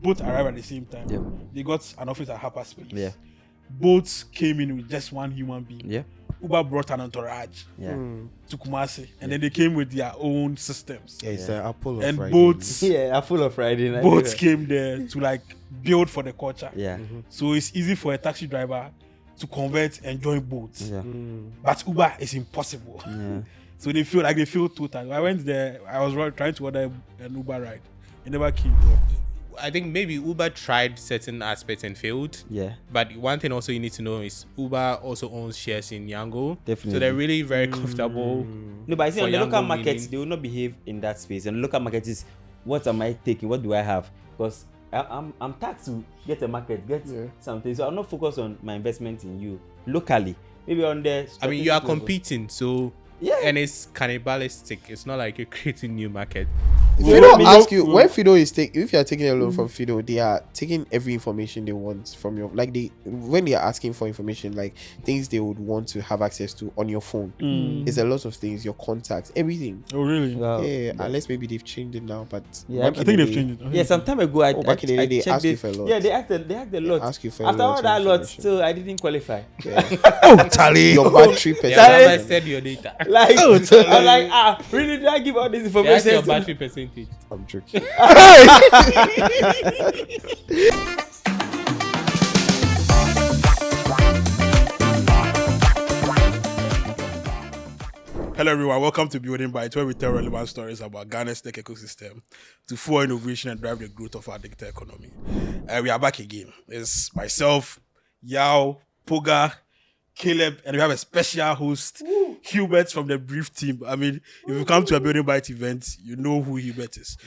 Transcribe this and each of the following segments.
both arrived at the same time. Yeah. They got an office at Hyperspace. Yeah. Both came in with just one human being. Yeah. Uber brought an entourage Yeah. to Kumasi, and then they came with their own systems. Yeah, it's the Apple of And Friday. both Yeah, I'm full of Friday night. both came there to like build for the culture. Yeah. So it's easy for a taxi driver to convert and join boats. Yeah. But Uber is impossible. Yeah. So they feel total. I went there, I was trying to order an Uber ride. It never came. I think maybe Uber tried certain aspects and failed. Yeah. But one thing also you need to know is Uber also owns shares in Yango. Definitely. So they're really very comfortable. No, but I see for on the local Yango markets, meaning- they will not behave in that space. And the local market is, what am I taking? What do I have? Because I'm taxed to get a market, get something. So I'm not focused on my investment in you locally. Maybe on the. I mean, you are strategic level. competing, so Yeah. and it's cannibalistic. It's not like you're creating new market. Fido ask you when Fido is if you are taking a loan from Fido, they are taking every information they want from your when they are asking for information, like things they would want to have access to on your phone. It's a lot of things, your contacts, everything. Oh really? Wow. Yeah, unless maybe they've changed it now, but Yeah, back I in think the they've day- changed it. Yeah, some time ago, I back in the day, they checked asked you it. for a lot. Yeah, they asked a lot. ask you for a After lot all of that lot, information. still I didn't qualify. Oh Charlie. Your battery percentage. Yeah, I said your data. Like, I'm like, really? Did I give all this That's information? your battery percentage. I'm joking. Hello everyone, welcome to Building Bytes, where we tell relevant stories about Ghana's tech ecosystem to fuel innovation and drive the growth of our digital economy. We are back again. It's myself, Yao, Poga, Caleb, and we have a special host, Hubert from the Brief team. I mean, if you come to a Building Bytes event, you know who Hubert is.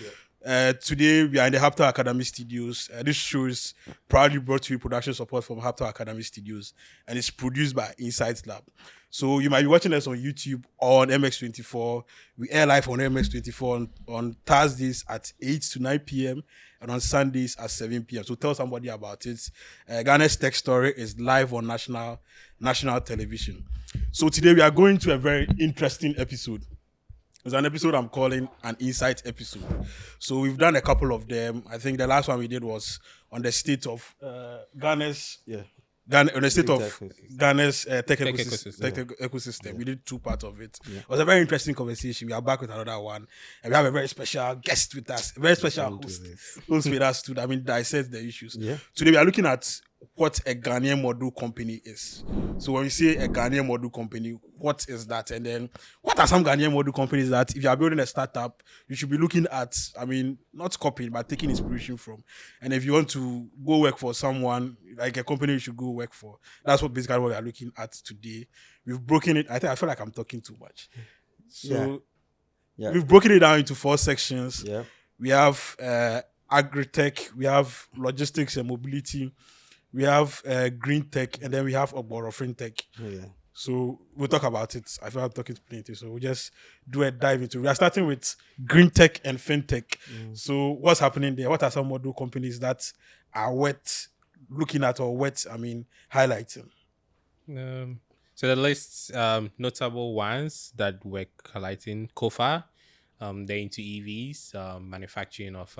Today, we are in the Hubtel Academy studios. This show is proudly brought to you production support from Hubtel Academy studios, and it's produced by Insights Lab. So you might be watching us on YouTube or on MX24. We air live on MX24 on Thursdays at 8 to 9 p.m. and on Sundays at 7 p.m. So tell somebody about it. Ghana's Tech Story is live on national television. So today we are going to a very interesting episode. It's an episode I'm calling an insight episode. So we've done a couple of them. I think the last one we did was on the state of Ghana's on the state of Ghana's tech ecosystem. We did two parts of it. It was a very interesting conversation. We are back with another one, and we have a very special guest with us, a very special host with us to dissect the issues. Today we are looking at what a Ghanaian model company is. So when we say a Ghanaian model company, what is that? And then what are some Ghanaian model companies that if you are building a startup, you should be looking at, not copying, but taking inspiration from. And if you want to go work for someone, like a company you should go work for, that's what we are looking at today. We've broken it. I feel like I'm talking too much. So we've broken it down into 4 sections. Yeah. We have agri-tech, we have logistics and mobility, we have green tech, and then we have Oboro Fintech. So we'll talk about it. I feel I'm talking plenty, so we'll just do a dive into it. We are starting with green tech and fintech. So what's happening there? What are some model companies that are worth looking at or worth, highlighting? So the list notable ones that we're highlighting: Kofa, they're into EVs, manufacturing of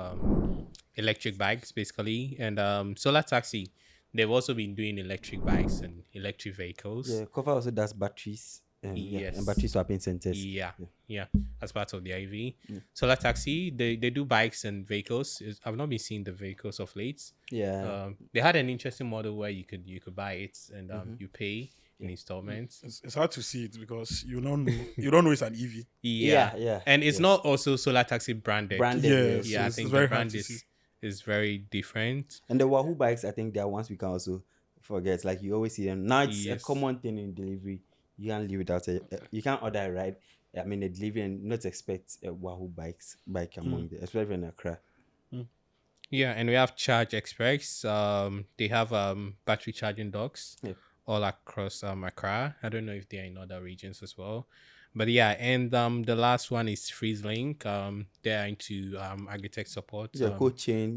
electric bikes basically, and Solar Taxi. They've also been doing electric bikes and electric vehicles. Yeah, Kofa also does batteries. Yes. And battery swapping centers. Yeah, as part of the IV. Solar Taxi, they do bikes and vehicles. I've not been seeing the vehicles of late. Yeah. They had an interesting model where you could buy it and you pay in installments. It's hard to see it because you don't know it's an EV. Yeah. And it's not also Solar Taxi branded. Yes, Yeah, I it's think very the hard brand to see. is very different. And the Wahoo bikes, I think they are ones we can also forget. Like you always see them. Now it's a Yes. common thing in delivery. You can't live without you can't order a ride. A delivery and not expect a Wahoo bike among them, especially in Accra. Yeah, and we have Charge Express. They have battery charging docks all across Accra. I don't know if they're in other regions as well. But yeah, and the last one is FreezeLink. They're into agri-tech support. Cold chain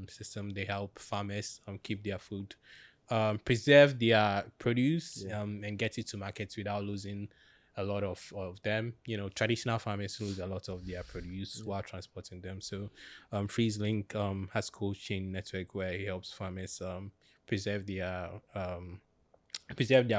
System. They help farmers keep their food, preserve their produce, and get it to markets without losing a lot of them. Traditional farmers lose a lot of their produce while transporting them. So FreezeLink has cold chain network where it helps farmers preserve their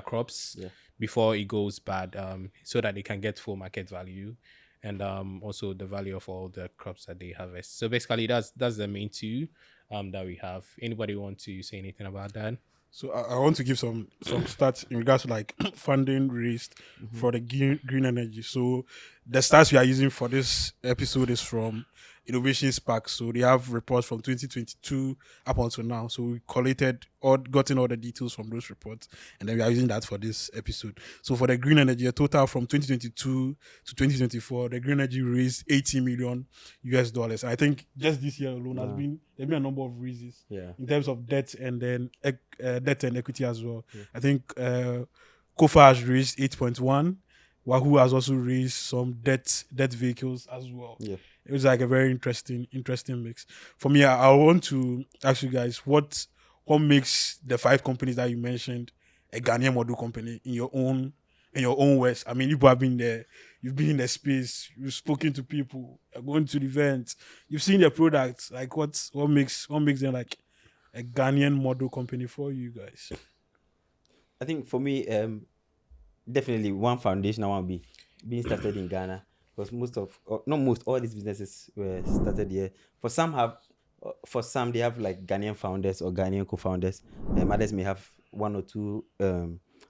crops before it goes bad, so that they can get full market value, and also the value of all the crops that they harvest. So basically that's the main two that we have. Anybody want to say anything about that? So I want to give some stats in regards to like funding raised for the green energy. So the stats we are using for this episode is from Innovation Spark. So they have reports from 2022 up until now. So we gotten all the details from those reports, and then we are using that for this episode. So for the green energy, a total from 2022 to 2024, the green energy raised $80 million. I think just this year alone there's been a number of raises in terms of debt and then debt and equity as well. I think Kofa has raised 8.1. Wahoo has also raised some debt vehicles as well. It was like a very interesting mix. For me, I want to ask you guys what makes the 5 companies that you mentioned a Ghanaian model company in your own words. I mean, you have been there, you've been in the space, you've spoken to people, you're going to the events, you've seen their products. Like what makes them like a Ghanaian model company for you guys? I think for me, definitely one foundation I want to be being started in Ghana, because all these businesses were started here. For some they have like Ghanaian founders or Ghanaian co-founders. Others may have 1 or 2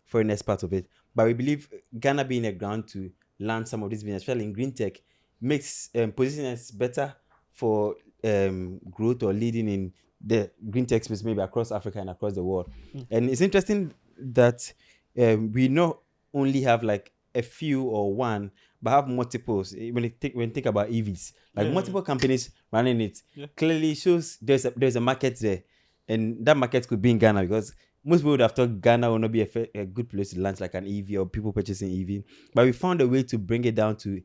foreigners part of it. But we believe Ghana being a ground to land some of these businesses, especially in green tech, makes position us better for growth or leading in the green tech space, maybe across Africa and across the world. And it's interesting that we not only have like a few or one, but have multiples. When you think about EVs, like multiple companies running it, clearly shows there's a market there, and that market could be in Ghana, because most people would have thought Ghana will not be a good place to launch like an EV or people purchasing EV, but we found a way to bring it down to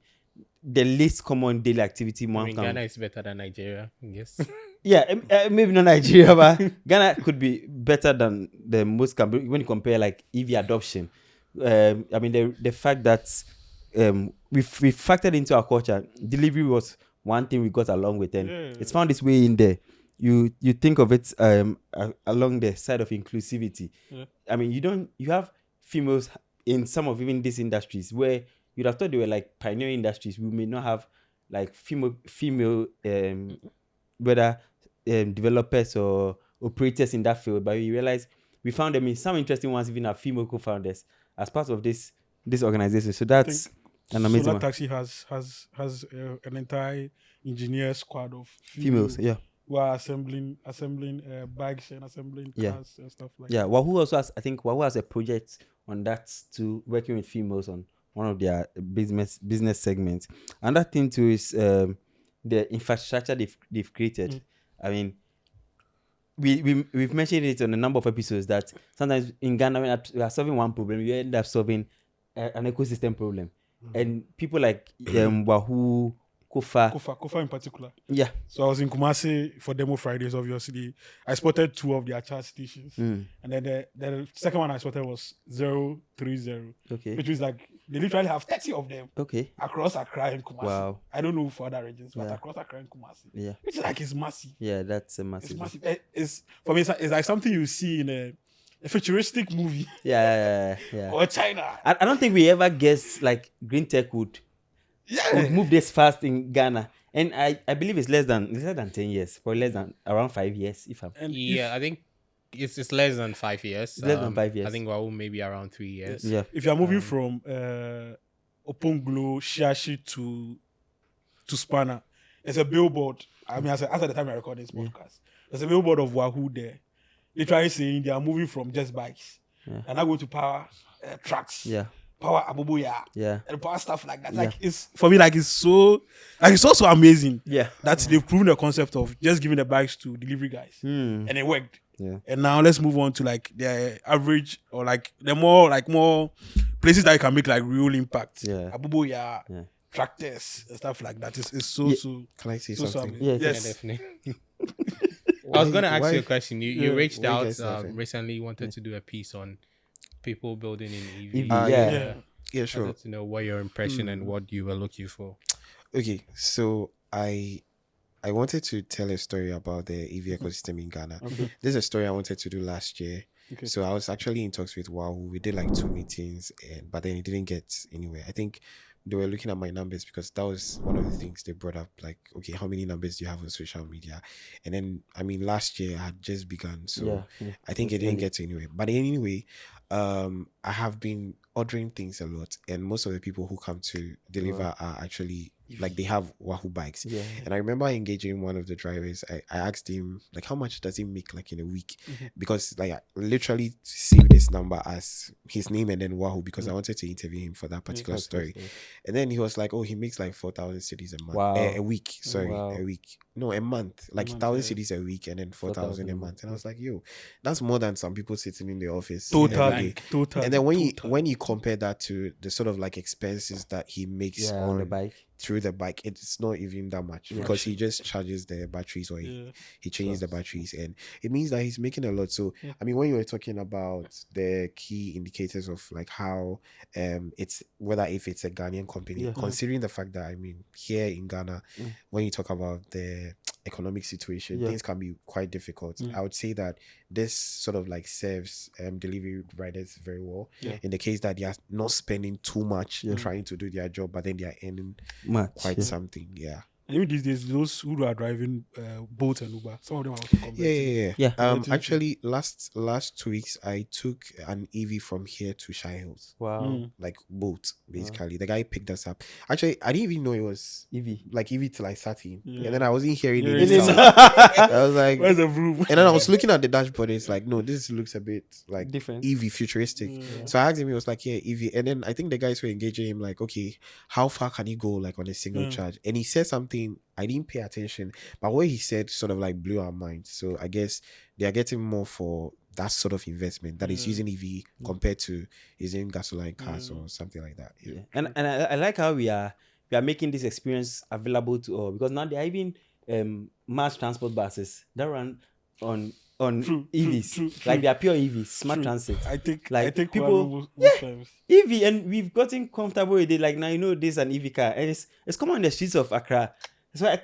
the least common daily activity. Ghana is better than Nigeria, I guess. Maybe not Nigeria, but Ghana could be better than the most companies when you compare like EV adoption. I mean, the fact that we factored into our culture, delivery was one thing we got along with, and it's found its way in there. You think of it along the side of inclusivity. I mean, you have females in some of even these industries where you'd have thought they were like pioneer industries. We may not have like female whether developers or operators in that field, but we realized we found them in some interesting ones, even have female co-founders as part of this organization. So that's an amazing Solar one. Taxi has an entire engineer squad of Females, who are assembling bikes and assembling cars and stuff like that. Wahoo also has, I think Wahoo has a project on that too, working with females on one of their business segments. Another thing too is the infrastructure they've created. I mean, we've mentioned it on a number of episodes that sometimes in Ghana when we are solving one problem, you end up solving an ecosystem problem. And people like Wahoo, Kofa in particular. Yeah. So I was in Kumasi for Demo Fridays, obviously. I spotted 2 of their charge stations. And then the second one I spotted was 030. Okay. Which is like, they literally have 30 of them. Okay. Across Accra and Kumasi. Wow. I don't know for other regions, but across Accra and Kumasi. Yeah. Which is like, it's massive. Yeah, that's a massive. It's massive. For me, it's like something you see in a futuristic movie. Yeah. Or China. I don't think we ever guessed like green tech would move this fast in Ghana, and I believe it's less than 10 years, or less than around 5 years. I think it's less than 5 years. Less than 5 years. I think Wahoo maybe around 3 years. Yeah. If you are moving from Oponglo, Shiashi to Spanner, there's a billboard. I mean, as at the time I record this podcast, there's a billboard of Wahoo there. They try saying they are moving from just bikes and I go to power trucks. Yeah. Power Abubuya. Yeah. And power stuff like that. Like it's for me, like it's so amazing. Yeah. That they've proven the concept of just giving the bikes to delivery guys. And it worked. Yeah. And now let's move on to like the average or like the more places that you can make like real impact. Yeah. Abubuya, tractors and stuff like that. It's so Can I say so something? amazing. Yeah. Yes. Definitely. I was gonna ask you a question. You reached why you out guys laughing? recently, wanted to do a piece on people building in EV, EV. yeah. Yeah, I'd sure. like to know what your impression and what you were looking for. Okay, so I wanted to tell a story about the EV ecosystem in Ghana. This is a story I wanted to do last year. Okay. So I was actually in talks with Wahoo. We did like 2 meetings, but then it didn't get anywhere. I think they were looking at my numbers because that was one of the things they brought up. Like, okay, how many numbers do you have on social media? And then, I mean, last year I had just begun, so I think it didn't get anywhere. But anyway, I have been ordering things a lot, and most of the people who come to deliver are actually like they have Wahoo bikes. And I remember engaging one of the drivers. I asked him like, how much does he make like in a week? Because like I literally saved this number as his name and then Wahoo because I wanted to interview him for that particular story. And then he was like, oh, he makes like 4,000 cedis a month. Wow. A week. Sorry, Wow. a week. No, a month. Like 1,000 cedis a week and then 4,000 a month. And I was like, yo, that's more than some people sitting in the office. every day. Totally. And then when you compare that to the sort of like expenses that he makes on the bike. through the bike, it's not even that much because he just charges the batteries or he changes the batteries, and it means that he's making a lot. So I mean, when you were talking about the key indicators of like how it's whether if it's a Ghanaian company, considering the fact that I mean here in Ghana, when you talk about the economic situation, things can be quite difficult. I would say that this sort of like serves delivery riders very well in the case that they are not spending too much trying to do their job, but then they are earning quite something. Even these days, those who are driving Bolt and Uber, some of them are also converting. Actually, last 2 weeks, I took an EV from here to Shy Hills. Wow. Like boat, basically. The guy picked us up. Actually, I didn't even know it was EV. like EV till I sat in, and then I wasn't hearing it. I I was like, where's the room? and then I was looking at the dashboard. And it's like, no, this looks a bit like Different. EV futuristic. So I asked him. He was like, yeah, EV. And then I think the guys were engaging him like, okay, how far can you go like on a single charge? And he said something I didn't pay attention, but what he said sort of like blew our minds. So I guess they are getting more for that sort of investment that is using EV compared to using gasoline cars or something like that. And I like how we are making this experience available to all, because now there are even mass transport buses that run on EVs. Like they are pure EVs, smart transit. I think people most times. EV, and we've gotten comfortable with it. Like now you know this is an EV car, and it's common on the streets of Accra. So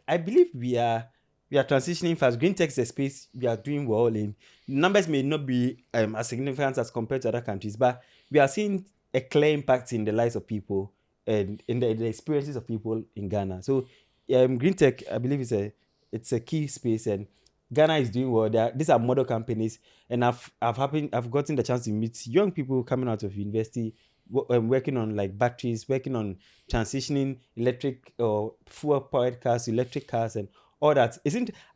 I believe we are transitioning fast. Green tech is a space we are doing well in. Numbers may not be as significant as compared to other countries, but we are seeing a clear impact in the lives of people and in the experiences of people in Ghana. So green tech, I believe, it's a key space, and Ghana is doing well. These are model companies, and I've gotten the chance to meet young people coming out of university, working on like batteries, working on transitioning electric or fuel powered cars to electric cars and all that.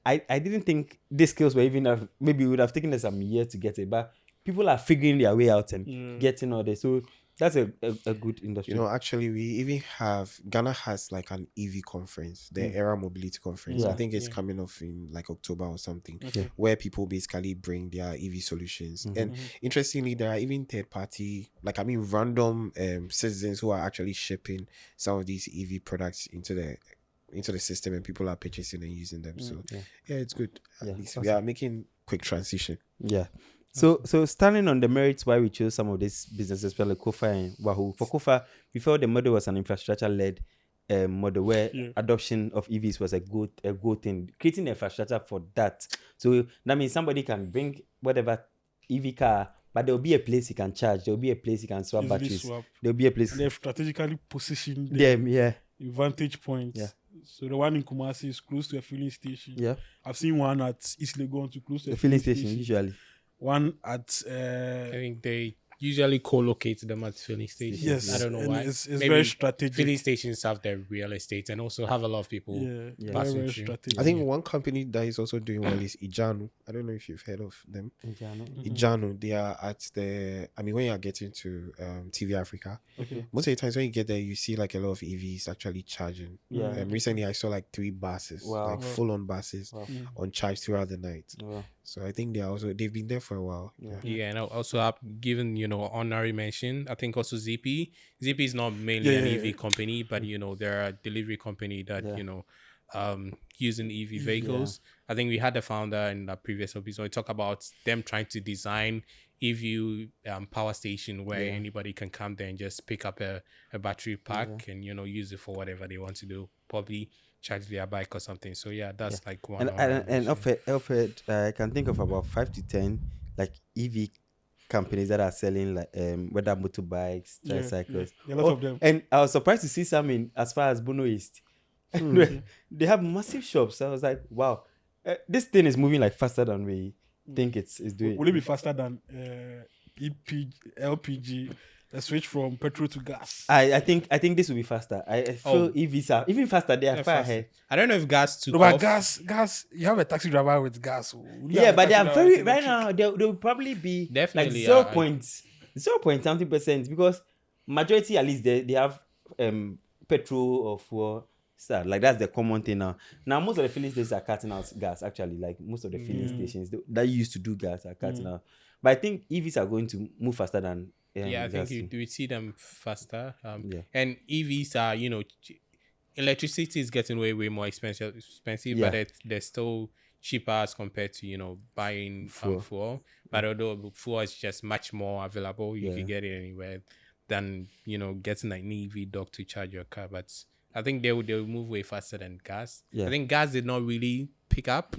I didn't think these skills were even maybe it would have taken us some year to get it, but people are figuring their way out and getting all this. So that's a good industry. You know, actually, we even have Ghana has like an EV conference, the Era Mobility Conference. I think it's coming off in like October or something, where people basically bring their EV solutions. And interestingly, there are even third party, like I mean, random citizens who are actually shipping some of these EV products into the system, and people are purchasing and using them. So yeah, it's good. At least we are making quick transition. Yeah. So standing on the merits why we chose some of these businesses, like Kofa and Wahoo. For Kofa, we felt the model was an infrastructure-led model where adoption of EVs was a good thing, creating the infrastructure for that. So that means somebody can bring whatever EV car, but there will be a place you can charge. There will be a place you can swap batteries. There will be a place. And they've strategically positioned them in vantage points. Yeah. So the one in Kumasi is close to a filling station. Yeah. I've seen one at East Legon to close to a filling station usually. One at I think they usually co-locate them at filling stations. Yes, I don't know why. It's very strategic. Filling stations have their real estate and also have a lot of people. Very strategic. I think one company that is also doing well is Ijanu. I don't know if you've heard of them. Ijanu. They are at when you are getting to TV Africa, most of the times when you get there, you see like a lot of EVs actually charging. Recently, I saw like 3 buses, like full-on buses on charge throughout the night. So I think they've been there for a while. And also I've given honorary mention. I think also ZP is not mainly an EV company, but they're a delivery company that using EV vehicles. I think we had the founder in the previous episode. We talk about them trying to design EV power station where anybody can come there and just pick up a battery pack and use it for whatever they want to do. Probably charge their bike or something. So that's like one. And offered, I can think of about 5 to 10 like EV companies that are selling like whether motorbikes, tricycles. A lot of them. And I was surprised to see some in as far as Bono East. They have massive shops. So I was like, wow, this thing is moving like faster than we think it's doing. Will it be faster than LPG? A switch from petrol to gas. I think this will be faster. I feel EVs are even faster. They are far ahead. I don't know if gas took No, but off. gas. You have a taxi driver with gas. But they are very right now. They will probably be Definitely like 0 point something percent because majority at least they have petrol or fuel. So like that's the common thing now. Now most of the filling stations are cutting out gas. Actually, like most of the filling stations that used to do gas are cutting out. But I think EVs are going to move faster than. I think we see them faster. And EVs are, electricity is getting way more expensive, but they're still cheaper as compared to, buying fuel. But although fuel is just much more available, you can get it anywhere than, getting an EV dock to charge your car. But I think they'll move way faster than gas. I think gas did not really pick up.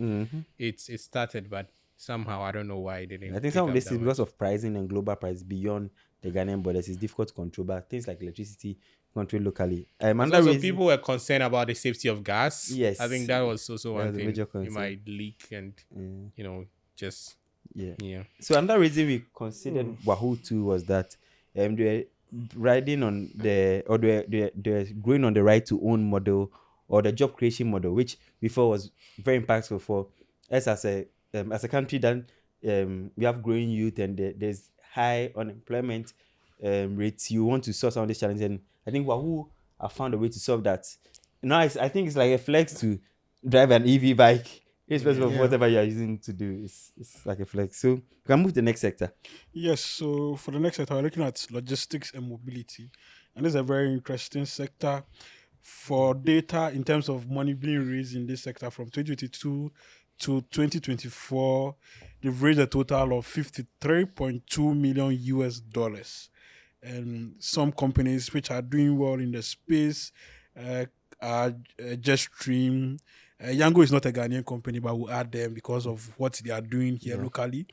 It started, but somehow I don't know why it didn't. I think some of this is because of pricing and global price beyond the Ghanaian borders. It's difficult to control, but things like electricity control locally. Also, people were concerned about the safety of gas. Yes, I think that was also one thing. Major concern. It might leak and just So another reason we considered Wahoo too was that they're riding on they're growing on the right to own model or the job creation model, which before was very impactful for us as a country. Then we have growing youth and there's high unemployment rates. You want to solve some of these challenges, and I think Wahoo have found a way to solve that. Now I think it's like a flex to drive an EV bike, irrespective of whatever you are using to do. It's like a flex. So we can move to the next sector. Yes. So for the next sector, we're looking at logistics and mobility, and this is a very interesting sector. For data in terms of money being raised in this sector from 2022 to 2024, they've raised a total of $53.2 million US. And some companies which are doing well in the space are Jetstream. Yango is not a Ghanaian company, but we'll add them because of what they are doing here locally.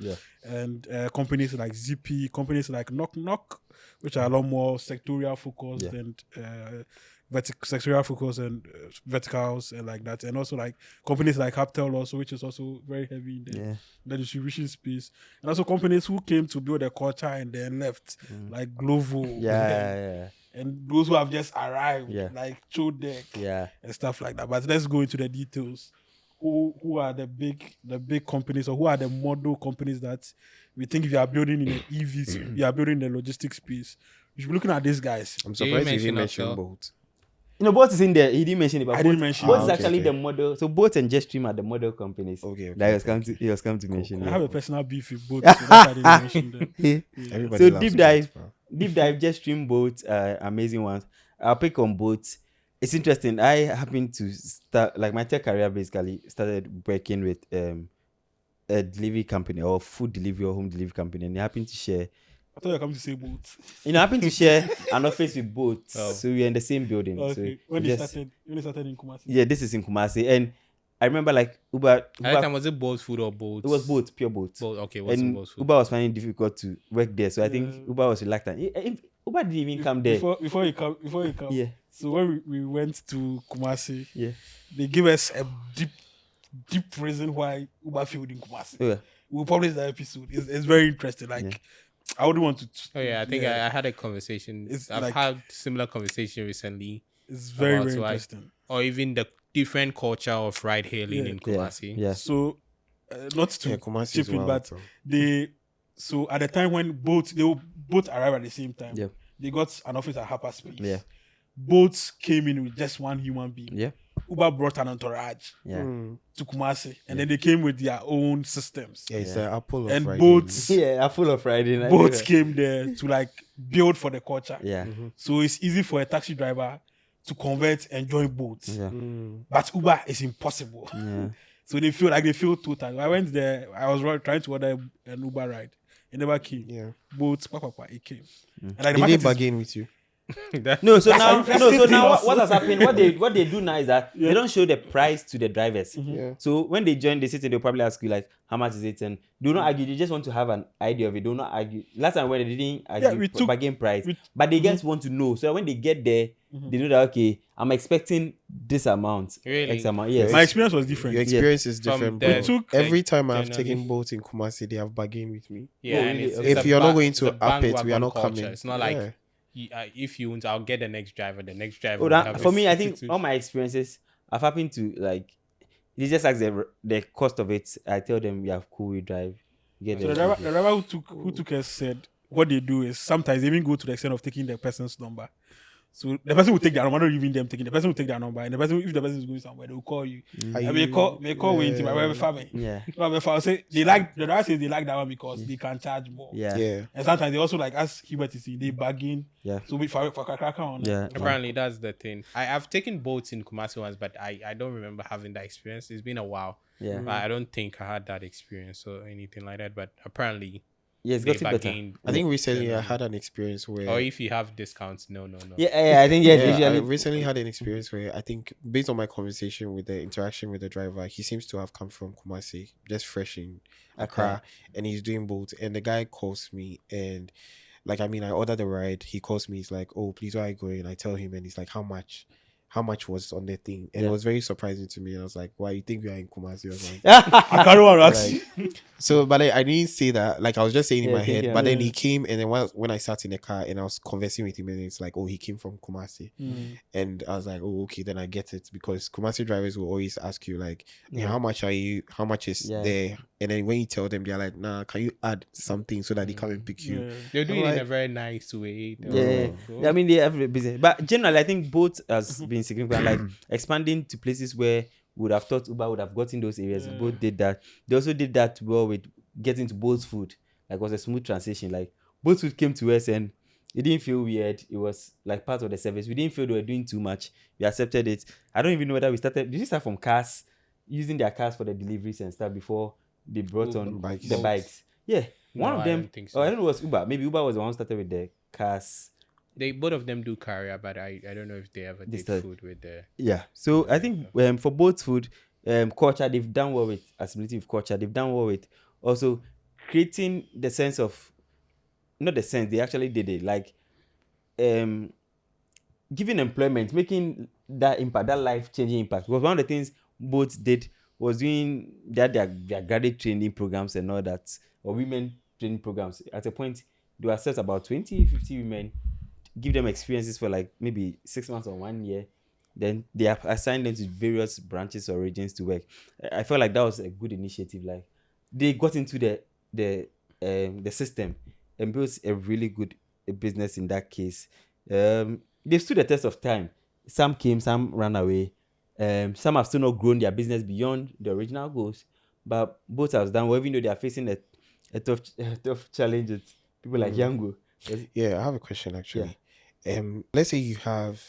And companies like Zippy, companies like Knock Knock, which are a lot more sectorial focused and sectorial focus and verticals and like that, and also like companies like Hubtel also, which is also very heavy in the distribution space, and also companies who came to build a culture and then left, like Glovo, and those who have just arrived, like Chodek, and stuff like that. But let's go into the details. Who are the big companies, or who are the model companies that we think if you are building in the EVs, you are building in the logistics space, you should be looking at these guys. I'm surprised you didn't mention Bolt. Bolt is in there. He didn't mention it, but I didn't mention Bolt is actually the model. So Bolt and Jetstream are the model companies. That he was come to mention. I have a personal beef with both, so that's why I didn't mention them. Everybody So loves deep dive, Jetstream, Bolt, amazing ones. I'll pick on Bolt. It's interesting. I happened to start, like my tech career basically started working with a delivery company or food delivery or home delivery company, and they happened to share. I thought you were coming to say both. Happened to share an office with both. So we're in the same building. Okay. So When they started in Kumasi. Yeah, this is in Kumasi. And I remember like Uber At that time, was it Bolt Food or Bolt? It was both, pure both. Okay, it wasn't And Bolt Food. Uber was finding it difficult to work there. So I think Uber was reluctant. Uber didn't even come there. Before you come. Yeah. So when we went to Kumasi, Yeah. they give us a deep reason why Uber failed in Kumasi. Yeah. We'll publish that episode. It's very interesting. Like, I wouldn't want to. I think I had a conversation. I've had similar conversation recently. It's very interesting. Or even the different culture of ride hailing in Kumasi. Yeah. So, not to Kumasi chip is in, wild, but so. so at the time when they will both arrive at the same time, Yeah. they got an office at Hyperspace. Yeah. Both came in with just one human being. Yeah. Uber brought an entourage to Kumasi, and then they came with their own systems. Yeah, it's the Apple of And Friday. both Yeah, full of riding. both came there to like build for the culture. Yeah. So it's easy for a taxi driver to convert and join boats. Yeah. But Uber is impossible. Yeah. So they feel total. I went there. I was trying to order an Uber ride. It never came. Yeah. Boats, it came. And like the Did they market is, bargain with you? No, so That's now ridiculous. what has happened? What they do now is that they don't show the price to the drivers. Yeah. So when they join the city, they'll probably ask you like, how much is it? And do not argue. They just want to have an idea of it. Do not argue. Last time when they didn't argue bargain price, but they just want to know. So when they get there, they know that okay, I'm expecting this amount. Really? X amount. Yes. my experience was different. Your experience is different. From But the- every time I've generally- taken boats in Kumasi, they have bargained with me. Yeah, and really? it's If a you're not ba- going it's to a up it, we are bandwagon not culture. coming. It's not Yeah. like if you want, I'll get the next driver. The next driver. Oh, will that, have for a me, I think 52. all my experiences I've happened to like. They just ask the cost of it. I tell them we have cool, we drive. Get So there. the driver who took us said what they do is sometimes they even go to the extent of taking the person's number. So the person will take their number, not even them taking. The person will take their number, and the person, if the person is going somewhere, they will call you. Are And they call waiting, yeah. wherever family. Yeah. Say they like the driver says they like that one because they can charge more. Yeah. Yeah. And sometimes they also like as Hubert is saying, they bargain. Yeah. So we for cracker on. Yeah. Apparently, that's the thing. I've taken boats in Kumasi once, but I don't remember having that experience. It's been a while. Yeah. I don't think I had that experience or anything like that. But apparently, Yeah, it's they getting better. bargained. I think recently I generally. had an experience where Or if you have discounts, no. Yeah, I think yeah, I usually recently had an experience where I think based on my conversation with the interaction with the driver, he seems to have come from Kumasi, just fresh in Accra, and he's doing both. And the guy calls me and like I order the ride, he calls me, he's like, oh please, where are you going? I tell him and he's like, how much was on the thing? And it was very surprising to me. And I was like, why, you think we are in Kumasi or something? I can't remember. So, but I didn't say that. Like, I was just saying in Yeah, my head. thinking, But then he came, and then when I sat in the car and I was conversing with him, and it's like, oh, he came from Kumasi. And I was like, oh, okay, then I get it. Because Kumasi drivers will always ask you, like, how much are you? How much is there? And then when you tell them, they're like, nah, can you add something so that they come and pick you? They're doing I'm it in like- a very nice way. Yeah. I mean, they have a business, but generally, I think both has been significant. Like expanding to places where we would have thought Uber would have gotten those areas. Both did that. They also did that well with getting to Bolt's food. Like, it was a smooth transition. Like, Bolt's food came to us and it didn't feel weird. It was like part of the service. We didn't feel they were doing too much. We accepted it. I don't even know whether we started. Did we start from cars, using their cars for the deliveries and stuff before they brought on bikes. the bikes? Yeah. One No, of I them. don't think so. Oh, I don't know. It was Uber. Maybe Uber was the one who started with the cars. They both of them do carrier, but I don't know if they ever did started- food with the. Yeah. So I think for both food, culture, they've done well with accessibility of culture. They've done well with also creating the sense of, not the sense, they actually did it. Like giving employment, making that impact, that life-changing impact. Because one of the things both did was doing their graduate training programs and all that, or women training programs. At a point, they assess about 20, 50 women, give them experiences for like maybe 6 months or 1 year. Then they have assigned them to various branches or regions to work. I felt like that was a good initiative. Like, they got into the system and built a really good business in that case. They stood the test of time. Some came, some ran away. Some have still not grown their business beyond the original goals. But both have done well, even though they are facing a tough challenge with people like Yango. Yeah, I have a question actually. Let's say you have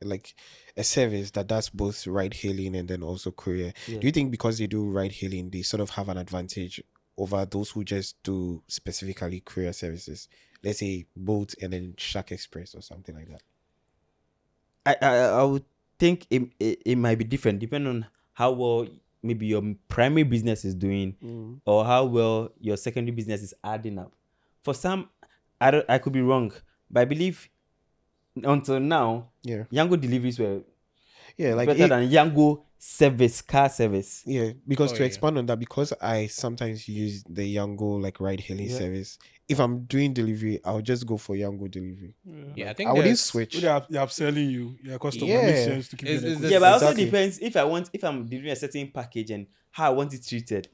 like a service that does both ride hailing and then also courier. Do you think because they do ride hailing, they sort of have an advantage over those who just do specifically courier services? Let's say Bolt and then Shark Express or something like that. I would think it might be different depending on how well maybe your primary business is doing or how well your secondary business is adding up. For some, I could be wrong, but I believe until now, Yango deliveries were like better than Yango car service. Yeah, because to expand on that, because I sometimes use the Yango like ride hailing service. If I'm doing delivery, I'll just go for Yango delivery. Yeah, I think I wouldn't there's- switch. They're upselling you. Your customer Yeah. makes sense to keep Is- you is in this- Yeah, but also Exactly. depends if I'm delivering a certain package and how I want it treated.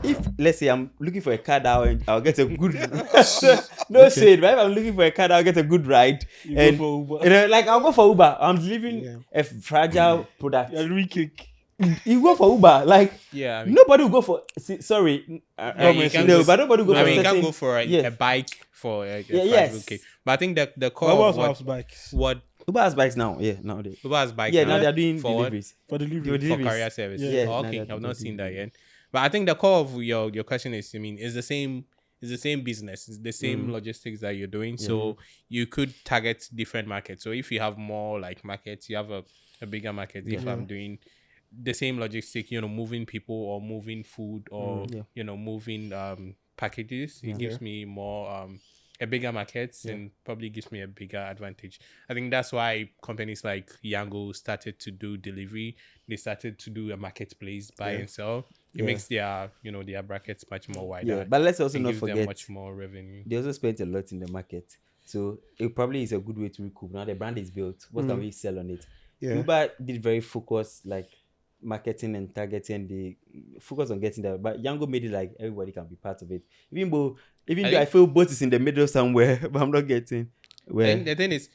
If let's say I'm looking for a car that I'll get a good no shade, but if I'm looking for a car that I'll get a good ride, You and go for Uber. you know, like I'll go for Uber. I'm delivering a fragile product. You're doing cake. You go for Uber, like Yeah, I mean, nobody will go for. Sorry, you can't no, go- but nobody will go I for. mean, you certain, can't go for a bike for a yes. okay. But I think the core What of was what, house bikes? what Uber has bikes now. Yeah, nowadays. Uber has bike Yeah, now. now they're doing For what? deliveries. for They delivery. were For deliveries. career service. Yeah. Yeah, Oh, now okay. they're I've not doing seen that deliveries. yet. But I think the core of your question is, I mean, it's the same business. It's the same logistics that you're doing. So you could target different markets. So if you have more like markets, you have a bigger market. If I'm doing the same logistic, moving people or moving food or moving packages, it gives me more a bigger market and probably gives me a bigger advantage. I think that's why companies like Yango started to do delivery. They started to do a marketplace, buy and sell. It makes their their brackets much more wider. Yeah, but let's also and not gives them forget much more revenue. they also spent a lot in the market. So it probably is a good way to recoup. Now the brand is built. What can we sell on it? Yeah. Uber did very focused like marketing and targeting. They focus on getting that. But Yango made it like everybody can be part of it. Even though I feel both is in the middle somewhere, but I'm not getting where. The thing is,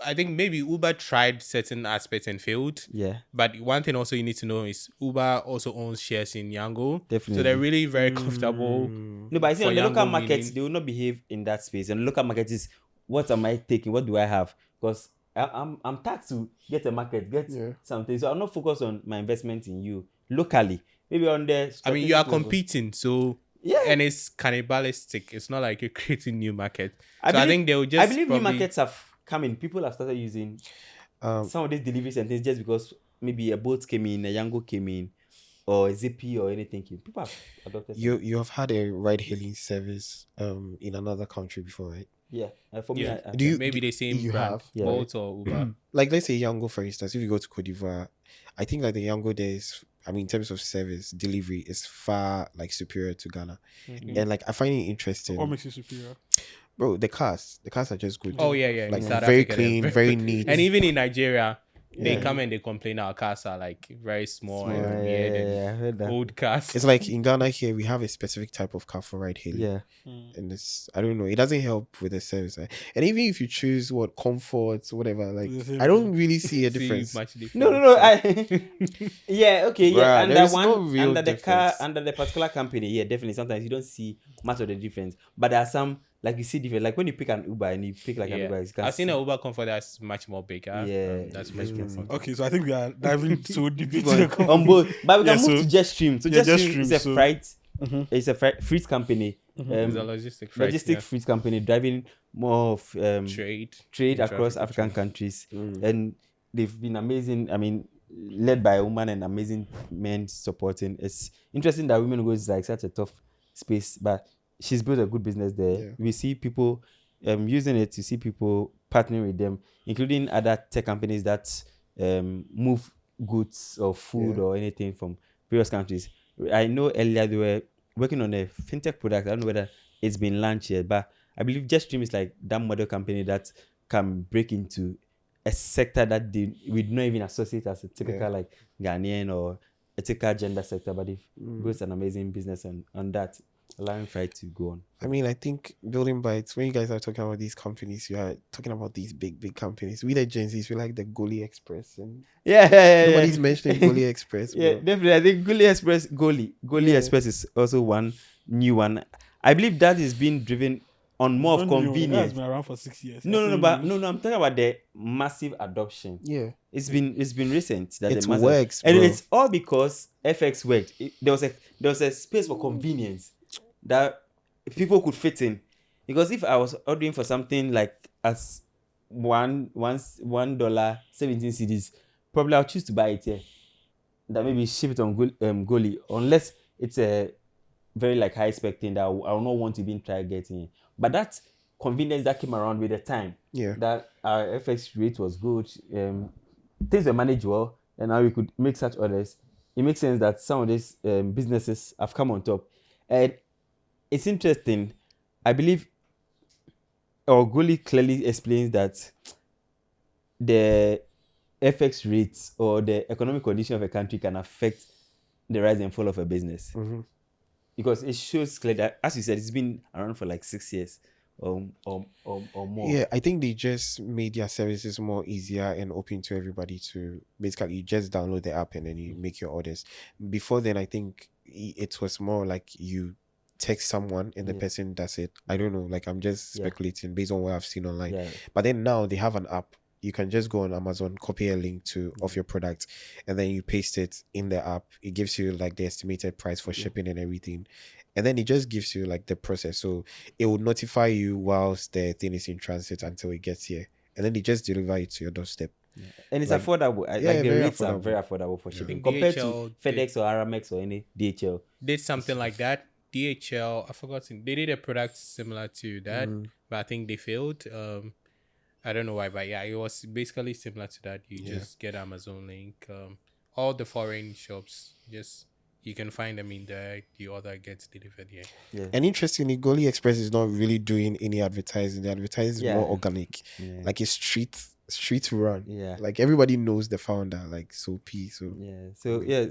I think maybe Uber tried certain aspects and failed. Yeah. But one thing also you need to know is Uber also owns shares in Yango. Definitely. So they're really very comfortable. No, but I see for on the local Yango markets, winning. they will not behave in that space. And the local market is, what am I taking? What do I have? Because I'm taxed to get a market, get something. So I'm not focused on my investment in you locally. Maybe on the. I mean, you are strategic level. competing, so and it's cannibalistic. It's not like you're creating new market. I think they will just. I believe new probably- markets have come in. People have started using some of these deliveries and things just because maybe a boat came in, a Yango came in, or a Zippy or anything came. People have adopted. You have had a ride hailing service in another country before, right? Yeah, for me, Yeah. Do you maybe the same you brand, have? Yeah. Bolt or Uber. Like, let's say Yango, for instance, if you go to Cote d'Ivoire, I think like the Yango there is, I mean, in terms of service delivery, is far like superior to Ghana. And like I find it interesting. What makes it superior? Bro, the cars are just good. Oh yeah. Like in South very Africa, they're clean, very neat. And even in Nigeria, they Yeah. come and they complain our cars are like very small Small. and weird and I heard that. old cars. It's like in Ghana here, we have a specific type of car for ride hailing. Yeah, And it's, I don't know, it doesn't help with the service. Right? And even if you choose what comforts, whatever, like The same I don't really see a See difference. much difference. no. Yeah, okay, yeah. Bruh, there is Under no one, real under the car, difference. under the particular company, yeah, definitely. Sometimes you don't see much of the difference, but there are some like you see different. Like when you pick an Uber and you pick like an Uber, you can I've seen see- an Uber Comfort that's much more bigger. Yeah, that's much more comfortable. Okay, so I think we are diving so deep into on, the on both. But we can Yeah, move to Jetstream. So yeah, Jetstream Jetstream, is a so- freight. It's a freight company. It's a logistic Freight company driving more of trade across African countries, and they've been amazing. I mean, led by a woman and amazing men supporting. It's interesting that women go like such a tough space, but she's built a good business there. Yeah. We see people using it to see people partnering with them, including other tech companies that move goods or food or anything from various countries. I know earlier they were working on a fintech product. I don't know whether it's been launched yet, but I believe Jetstream is like that model company that can break into a sector that we do not even associate as a typical like Ghanaian or ethical gender sector, but they've built an amazing business on that, allowing Freight to go on. I mean, I think Building Bytes, when you guys are talking about these companies, you are talking about these big companies. We the Gen Zs, we like the Goli Express, and nobody's mentioning Goli Express. Yeah, Bro. definitely. I think Goli Express is also one new one. I believe that is being driven on more of It's not new, It has convenience. been around for 6 years. No, That's but new. no, I'm talking about the massive adoption. Yeah, It's been recent that it the massive, works, and bro. it's all because FX worked. There was a space for convenience that people could fit in. Because if I was ordering for something like as $1 17 cedis, probably I'll choose to buy it here. That maybe ship it on Goli, unless it's a very like high spec thing that I will not want to even try getting it. But that convenience that came around with the time, Yeah. that our FX rate was good, things were managed well, and now we could make such orders. It makes sense that some of these businesses have come on top. And it's interesting. I believe Goli clearly explains that the FX rates or the economic condition of a country can affect the rise and fall of a business. Because it shows clearly that, as you said, it's been around for like 6 years or more. Yeah, I think they just made their services more easier and open to everybody to basically you just download the app and then you make your orders. Before then, I think it was more like you text someone and the person does it. I don't know, like I'm just speculating based on what I've seen online. Yeah. But then now they have an app you can just go on Amazon, copy a link of your product, and then you paste it in the app. It gives you like the estimated price for shipping and everything. And then it just gives you like the process. So it will notify you whilst the thing is in transit until it gets here. And then they just deliver it to your doorstep. And it's Like, affordable. Like the very rates are affordable. very affordable for shipping think compared to DHL FedEx or Aramex or any DHL. did something like that. DHL, I forgot. They did a product similar to that, but I think they failed. I don't know why, but yeah, it was basically similar to that. You just get Amazon link. All the foreign shops, you can find them in there. The order gets delivered here. Yeah. And interestingly, Goli Express is not really doing any advertising. The advertising is more organic. Yeah. Like it's street run. Yeah. Like everybody knows the founder, like Soapy. So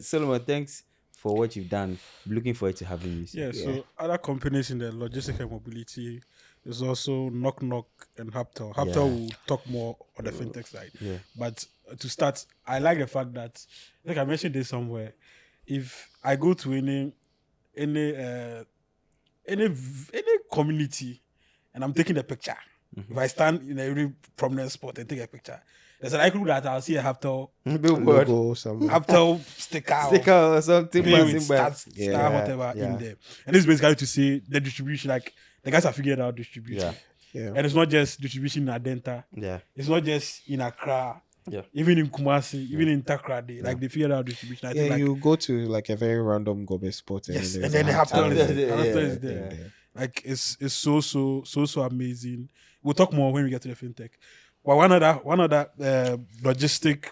Solomon, thanks for what you've done. Looking forward to having you. Yeah, so other companies in the logistics and mobility is also Knock Knock and Hubtel. Hubtel will talk more on the fintech side. Yeah. But to start, I like the fact that, like I mentioned this somewhere, if I go to any community and I'm taking a picture, if I stand in a really prominent spot and take a picture, there's a likelihood that I'll see a Hubtel Billboard, logo somewhere. Hubtel sticker or something, play with passing by. star, whatever in there. And this is basically to say the distribution, like the guys have figured out distribution. Yeah. And it's not just distribution in Adenta. Yeah. It's not just in Accra. Yeah. Even in Kumasi, even in Takrady, like they figured out distribution. I think like, you go to like a very random gobe spot and yes, then and then they have to Yeah. there. Like it's so amazing. We'll talk more when we get to the fintech. But one other logistic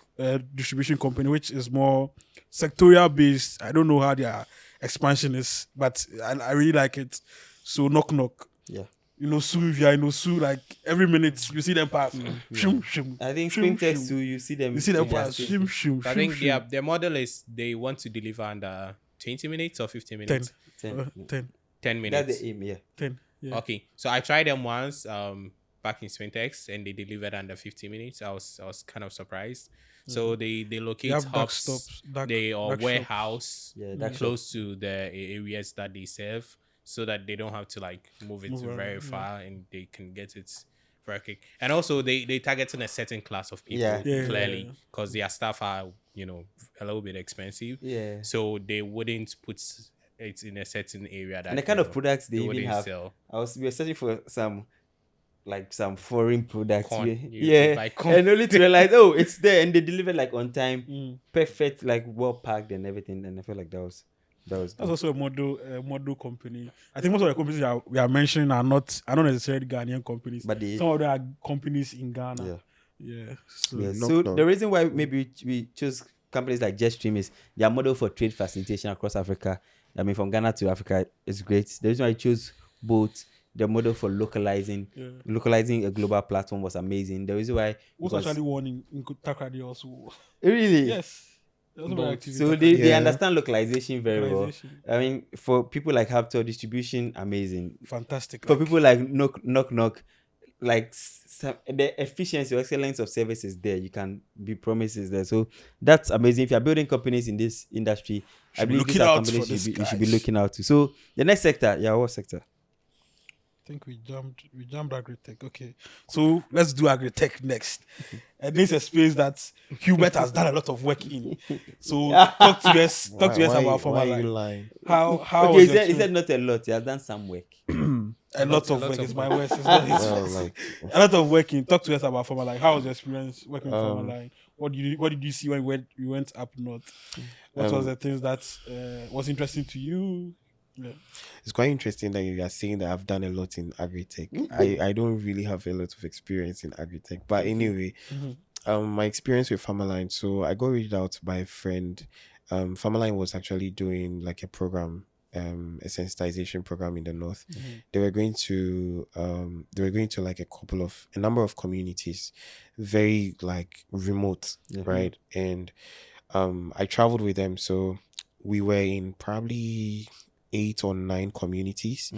distribution company which is more sectorial based. I don't know how their expansion is, but I really like it. So Knock Knock. Yeah. You know, Sue, if you are in Sue, like every minute you see them pass. Shum, shum, I think shum, Fintech shum. too, you see them. You see them in their pass. space. Shum, shum, I shum, think shum. their model is they want to deliver under 20 minutes or 15 minutes. 10. 10. 10 minutes. That's the aim, yeah. 10. Yeah. Okay, so I tried them once back in Fintech and they delivered under 50 minutes. I was kind of surprised. So they locate have dark hubs, stops, or dark warehouse Yeah, dark close to the areas that they serve, so that they don't have to like move it very far and they can get it very quick. And also they targeting a certain class of people clearly because their staff are a little bit expensive. Yeah. So they wouldn't put it in a certain area that And the kind of products they even wouldn't have. sell. We were searching for some foreign products. Corn. Yeah. Like corn. And only to realize, it's there and they deliver like on time, perfect, like well packed and everything. And I feel like that was That's good. also a model company. I think most of the companies we are mentioning are not necessarily Ghanaian companies, But some of them are companies in Ghana. Yeah. Yeah. So, Yeah. Knock So Knock. the reason why maybe we chose companies like Jetstream is their model for trade facilitation across Africa. I mean, from Ghana to Africa is great. The reason why I chose both, the model for localizing a global platform was amazing. The reason why was actually one in Takrady also. really Yes. That was very active in so Takrady. they understand localization very Localization. well. I mean, for people like Hubtel, distribution amazing. Fantastic. For people like Knock Knock, like the efficiency or excellence of service is there. You can be promises there. So that's amazing. If you're building companies in this industry, I Should be believe these looking are out for companies these you should be guys. looking out to. So the next sector, what sector? I think we jumped Agri-tech. Okay. So let's do Agri-tech next. And this is a space that Hubert has done a lot of work in. So talk to us about Why are you Farmerline. lying? How Okay, was is your that not a lot? He has done some work. a lot of work? It's my worst. It's not his Well, worst. like, A lot of working. Talk to us about Farmerline. How was your experience working with Farmerline? What did you see when we went up north? What was the things that was interesting to you? Yeah. it's quite interesting that you are saying that I've done a lot in agri-tech. I don't really have a lot of experience in agri-tech, but anyway, my experience with Farmerline. So I got reached out by a friend. Farmerline was actually doing like a program, a sensitization program in the north. They were going to like a number of communities, very like remote, right? And I traveled with them, so we were in probably 8 or 9 communities,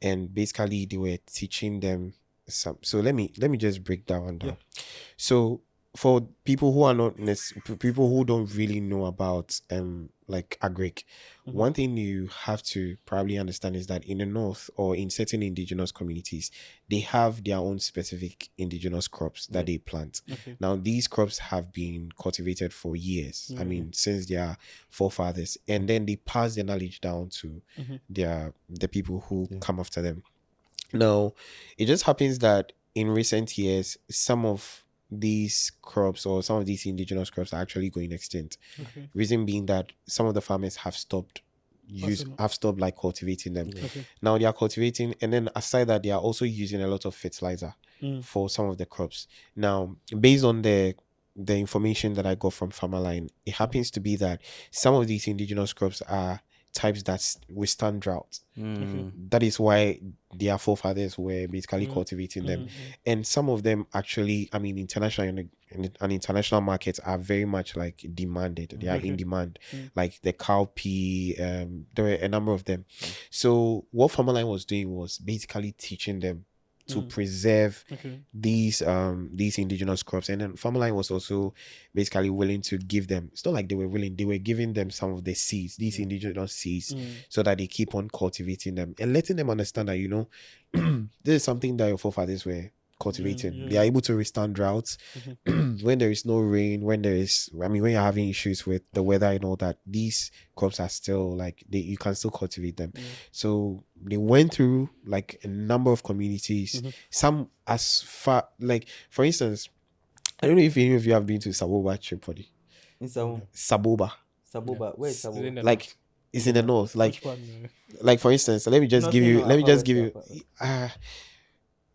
and basically they were teaching them some. So let me just break that one down. So for people who are not people who don't really know about like agric, one thing you have to probably understand is that in the north or in certain indigenous communities, they have their own specific indigenous crops that they plant. Now these crops have been cultivated for years, I mean since their forefathers, and then they pass the knowledge down to the people who come after them. Now it just happens that in recent years, some of these crops or some of these indigenous crops are actually going extinct. Reason being that some of the farmers have stopped like cultivating them. Now they are cultivating, and then aside that, they are also using a lot of fertilizer for some of the crops. Now, based on the information that I got from Farmerline, it happens to be that some of these indigenous crops are types that withstand drought. That is why their forefathers were basically cultivating them. And some of them actually, I mean, international and international markets are very much like demanded. They are in demand, like the cowpea. There were a number of them. So what Farmerline was doing was basically teaching them to preserve these indigenous crops, and then Farmerline was also basically willing to give them, it's not like they were willing, they were giving them some of the seeds, these indigenous seeds, so that they keep on cultivating them and letting them understand that, you know, this is something that your forefathers were cultivating. They are able to withstand droughts when there is no rain, when there is, I mean, when you're having issues with the weather and all that, these crops are still like, you can still cultivate them. So they went through like a number of communities, some as far, like for instance, I don't know if any of you have been to Saboba Tripoli. Saboba. Where is Saboba? Like it's in the north. Like for instance, let me just give you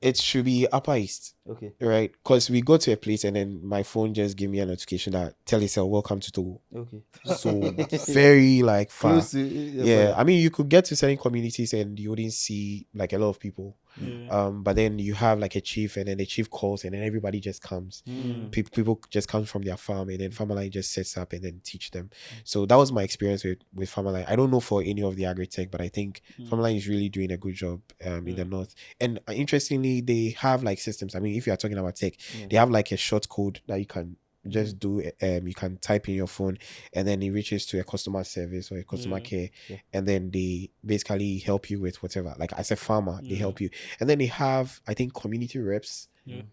it should be Upper East. Okay. Right? Because we go to a place and then my phone just gave me a notification that tell yourself welcome to Togo. Okay. So very like far. Close to, yeah. I mean, you could get to certain communities and you wouldn't see like a lot of people. But then you have like a chief, and then the chief calls, and then everybody just comes. People just come from their farm, and then Farmerline just sets up and then teach them. So that was my experience with Farmerline. I don't know for any of the agri-tech, but I think Farmerline is really doing a good job in the north. And interestingly, they have like systems. I mean, if you are talking about tech, they have like a short code that you can just do. You can type in your phone, and then it reaches to a customer service or a customer care, and then they basically help you with whatever. Like as a farmer, they help you, and then they have, I think, community reps,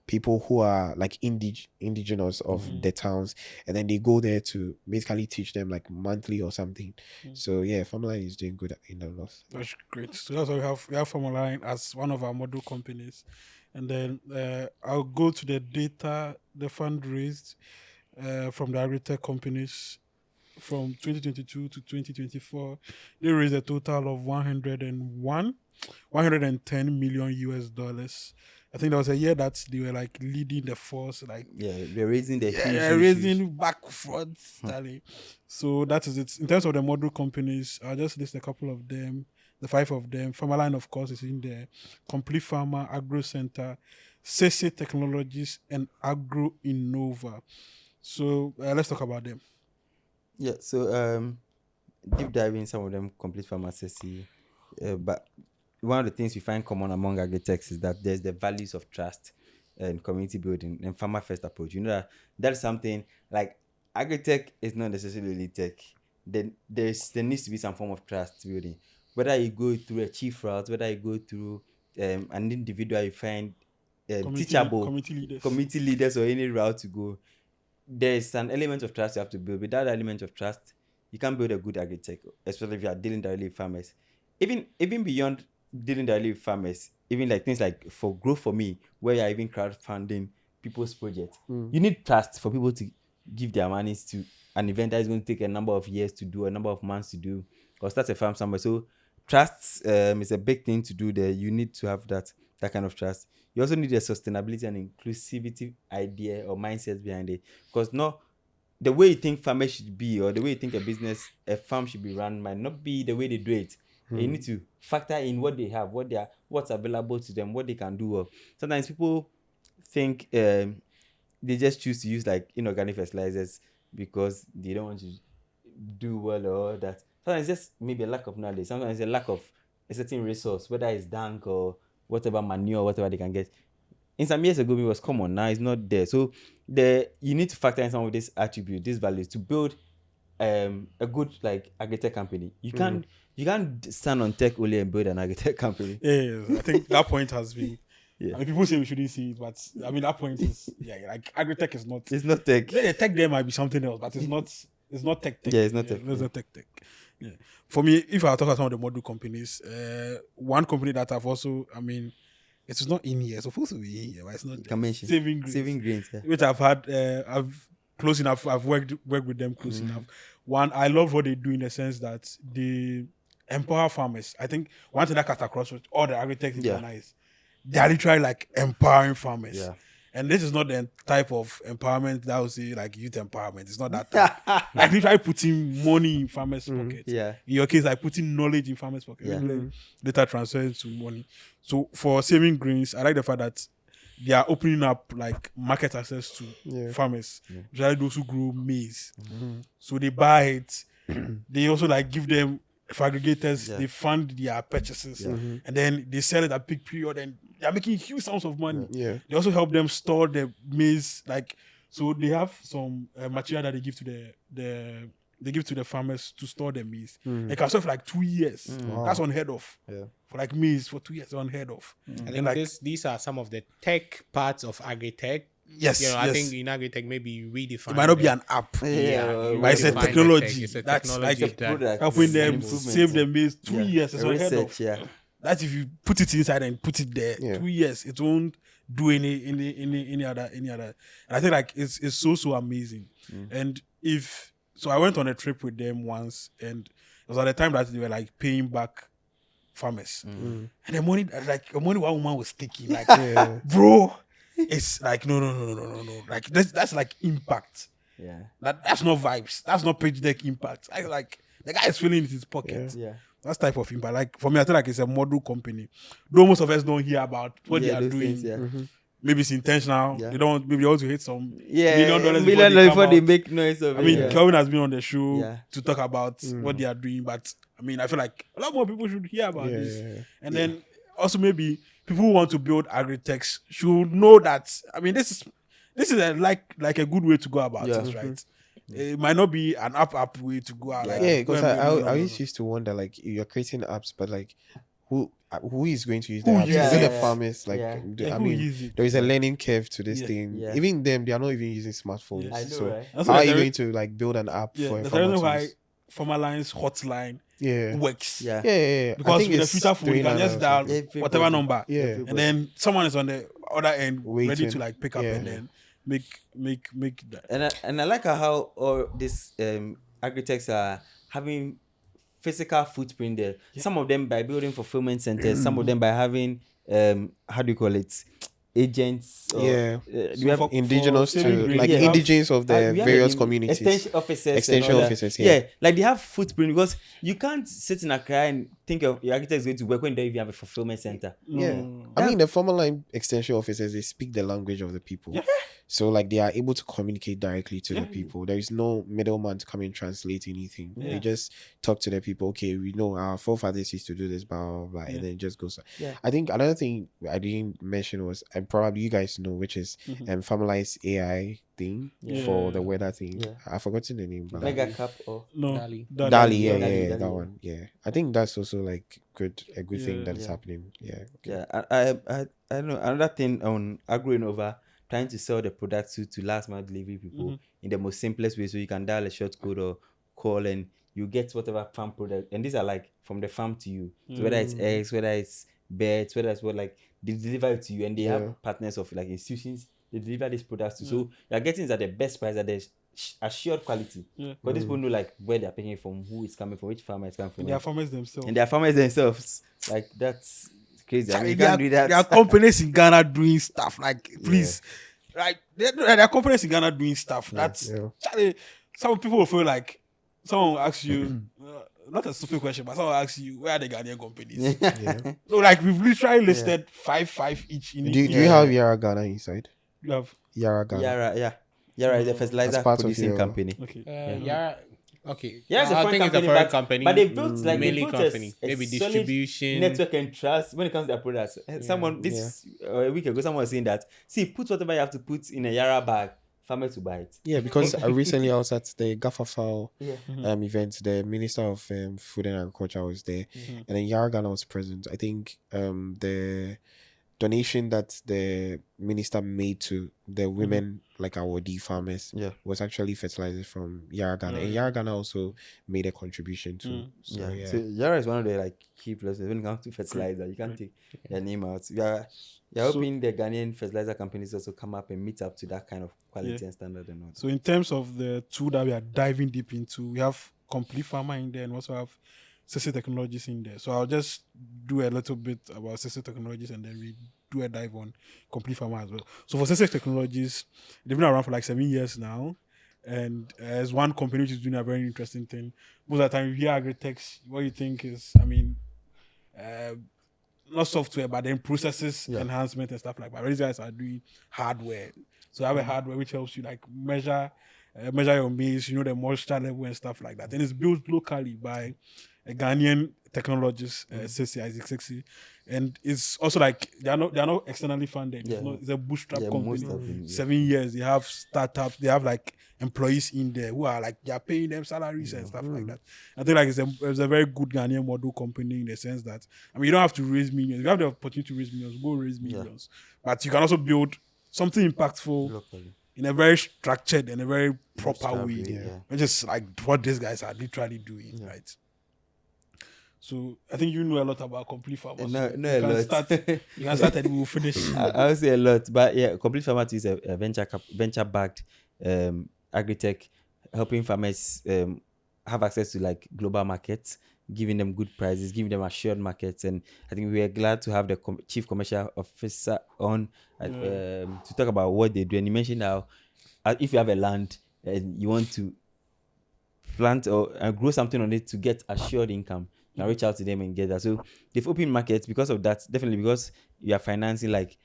people who are like indigenous of the towns, and then they go there to basically teach them like monthly or something. So yeah, Farmerline is doing good in the north. That's great. So that's why we have Farmerline as one of our model companies. And then I'll go to the data, the fund raised from the agri-tech companies from 2022 to 2024. They raised a total of 110 million US dollars. I think that was a year that they were like leading the force, like they're raising the raising back front sterling. So that is it. In terms of the model companies, I'll just list a couple of them. The 5 of them. Farmerline, of course, is in there. Complete Farmer, Agro Center, Sese Technologies, and Agro Innova. So let's talk about them. Yeah. So deep diving some of them, Complete Farmer, Sese, but one of the things we find common among agri-techs is that there's the values of trust and community building and farmer first approach. You know that's something like agri-tech is not necessarily tech. Then there needs to be some form of trust building. Whether you go through a chief route, whether you go through an individual, you find teachable committee leaders or any route to go, there's an element of trust you have to build. Without that element of trust, you can't build a good agri-tech, especially if you are dealing directly with farmers. Even beyond dealing directly with farmers, even like things like for growth for me, where you're even crowdfunding people's projects, you need trust for people to give their monies to an event that is going to take a number of years to do, a number of months to do, or start a farm somewhere. So trust is a big thing to do there. You need to have that kind of trust. You also need a sustainability and inclusivity idea or mindset behind it, because the way you think farmers should be, or the way you think a farm should be run, might not be the way they do it. You need to factor in what they have, what's available to them, what they can do. Sometimes people think they just choose to use like inorganic fertilizers because they don't want to do well or that. Sometimes it's just maybe a lack of knowledge. Sometimes it's a lack of a certain resource, whether it's dank or whatever manure, whatever they can get. in some years ago it was common. Now it's not there. So you need to factor in some of these attributes, these values, to build a good like agri-tech company. You can't stand on tech only and build an agri-tech company. Yeah, I think that point has been. Yeah. I mean, people say we shouldn't see it, but I mean that point is like agri-tech is not. It's not tech. Yeah, tech there might be something else, but it's not. It's not tech. Yeah, it's not tech. It's not tech. Yeah. For me, if I talk about some of the model companies, one company that I've also, I mean, it's not in here. It's supposed to be in here, but it's not. Can mention Saving Grains. Yeah. which I've had. I've close enough. I've worked with them close enough. One, I love what they do in the sense that they empower farmers. I think one thing that cuts across with all the agri-tech in Ghana is they are literally like empowering farmers. Yeah. And this is not the type of empowerment that I would say like youth empowerment. It's not that type. Like we try putting money in farmers' pockets. Yeah. In your case, like putting knowledge in farmers' pockets. Later transfer it to money. So for Saving Grains, I like the fact that they are opening up like market access to farmers, especially those who grow maize. So they buy it. They also like give them for aggregators. They fund their purchases, and then they sell it at peak period, and they are making huge sums of money. They also help them store the maize, like so they have some material that they give to the farmers to store the maize. They can store for like 2 years. That's unheard of. For like maize for 2 years, unheard of. I think like, these are some of the tech parts of agri-tech. Yes, I think in agri-tech maybe redefined. It might not be an app. Yeah, but it's a technology. It's a That's technology like that helping them improvement. save the maize 2 years. It's unheard of. Research, That's if you put it inside and put it there. 2 years, it won't do any other. And I think like it's so amazing. And so I went on a trip with them once, and it was at the time that they were like paying back farmers, and the money one woman was taking, like, bro, it's like no, like that's like impact. That's not vibes. That's not page deck impact. I like the guy is feeling it in his pocket. That's type of impact. Like for me, I feel like it's a model company. Though most of us don't hear about what they are doing. Things, Maybe it's intentional. They don't. Maybe they want to hit some $1 million before they make noise of it. I mean, Kelvin has been on the show to talk about what they are doing, but I mean, I feel like a lot more people should hear about this. And then also maybe people who want to build agri-techs should know that. I mean, this is like a good way to go about it, right? It might not be an app way to go out. Because I used to wonder, like, you're creating apps, but like, who is going to use the apps? Is it the farmers? Like, I mean, there is a learning curve to this thing. Even them, they are not even using smartphones. I know, so right? how are you going to like build an app for a that's farmer the reason to why use? Farmerline's hotline works. Yeah. Because I think with the it's future phone, you can just dial whatever number. And then someone is on the other end waiting, ready to like pick up and then make that. And I like how all these agri-techs are having physical footprint there. Some of them by building fulfillment centers, some of them by having how do you call it, agents. We have indigenous indigenous of the various communities, extension officers. Like they have footprint, because you can't sit in Accra and think of your architect is going to work when they even have a fulfillment center. I mean, the Farmerline extension officers, they speak the language of the people. So like they are able to communicate directly to the people. There is no middleman to come and translate anything. They just talk to the people. Okay, we know our forefathers used to do this, blah blah blah, and then it just goes. I think another thing I didn't mention was, and probably you guys know, which is Farmerline's AI thing for the weather thing. I've forgotten the name. But Mega Cap or Dali. Dali, that one. I think that's also like a good thing that is happening. I don't know, another thing on AgroInnova, trying to sell the product to last mile delivery people in the most simplest way, so you can dial a short code or call and you get whatever farm product, and these are like from the farm to you. So whether it's eggs, whether it's birds, whether it's what, like they deliver it to you, and they have partners of like institutions they deliver these products to. So you're getting it at the best price, at the assured quality. But these people know like where they're paying it from, who it's coming from, which farmer it's coming from. They are farmers themselves. And they are farmers themselves. Like that's crazy. I mean, you can't do that. There are companies in Ghana doing stuff. Like, please, like there are companies in Ghana doing stuff. That's some people will feel like someone will ask you, not a stupid question, but someone will ask you, where are the Ghanaian companies? So like we've literally listed five each. In do you have Yara Ghana inside? You have Yara Ghana. Yara is a fertilizer producing company. Okay. Yara, Okay. Yeah, it's a I foreign think it's a company, foreign company. but they built like they mainly built company. a Maybe solid distribution. network and trust when it comes to their products. Someone a week ago, someone was saying that put whatever you have to put in a Yara bag, farmer to buy it. Yeah, because recently I was at the Gafafao Yeah. event. The Minister of Food and Agriculture was there, and then Yaragana was present. I think the donation that the minister made to the women like our D farmers was actually fertilizers from Yaragana, and Yaragana also made a contribution to. So So Yara is one of the like key players when it comes to fertilizer. You can't take their name out. You're hoping the Ghanaian fertilizer companies also come up and meet up to that kind of quality and standard and all. So in terms of the two that we are diving deep into, we have Complete Farmer in there and also have CC Technologies in there. So I'll just do a little bit about CC Technologies and then we do a dive on Complete Farmer as well. So for CC Technologies, they've been around for like 7 years now. And as one company which is doing a very interesting thing, most of the time you hear agri-techs, what you think is, not software, but then processes, enhancement and stuff like that. But these guys are doing hardware. So I have a hardware which helps you like measure your maize, the moisture level and stuff like that. And it's built locally by a Ghanaian technologist, Isaac Sexy. And it's also like they are not externally funded. It's a bootstrap company. 7 years, they have startups, they have like employees in there who are like they are paying them salaries and stuff like that. I think like it's a very good Ghanaian model company in the sense that you don't have to raise millions. If you have the opportunity to raise millions, go raise millions. But you can also build something impactful locally in a very structured and a very proper way. Which is like what these guys are literally doing, right? So I think you know a lot about Complete Farmer. No, a lot. You can start and we will finish. I would say a lot, but yeah, Complete Farmer is a venture-backed agri-tech, helping farmers have access to like global markets, giving them good prices, giving them assured markets. And I think we are glad to have the chief commercial officer on to talk about what they do. And he mentioned how if you have a land and you want to plant or grow something on it to get assured income, you can reach out to them and get that. So they've opened markets because of that, definitely because you are financing like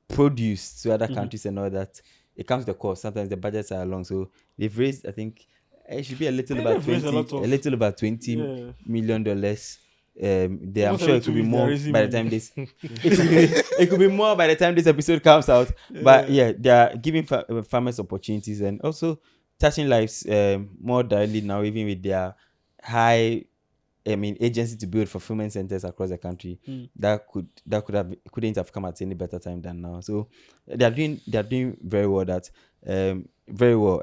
produce to other countries and all that. It comes with the cost. Sometimes the budgets are long. So they've raised, I think, it should be a little about $20 million. I'm sure it could be more by the time this. It could be more by the time this episode comes out. But yeah, they are giving farmers opportunities and also touching lives more directly now, even with their high agency to build fulfillment centers across the country. That couldn't have come at any better time than now. So they are doing very well. Very well.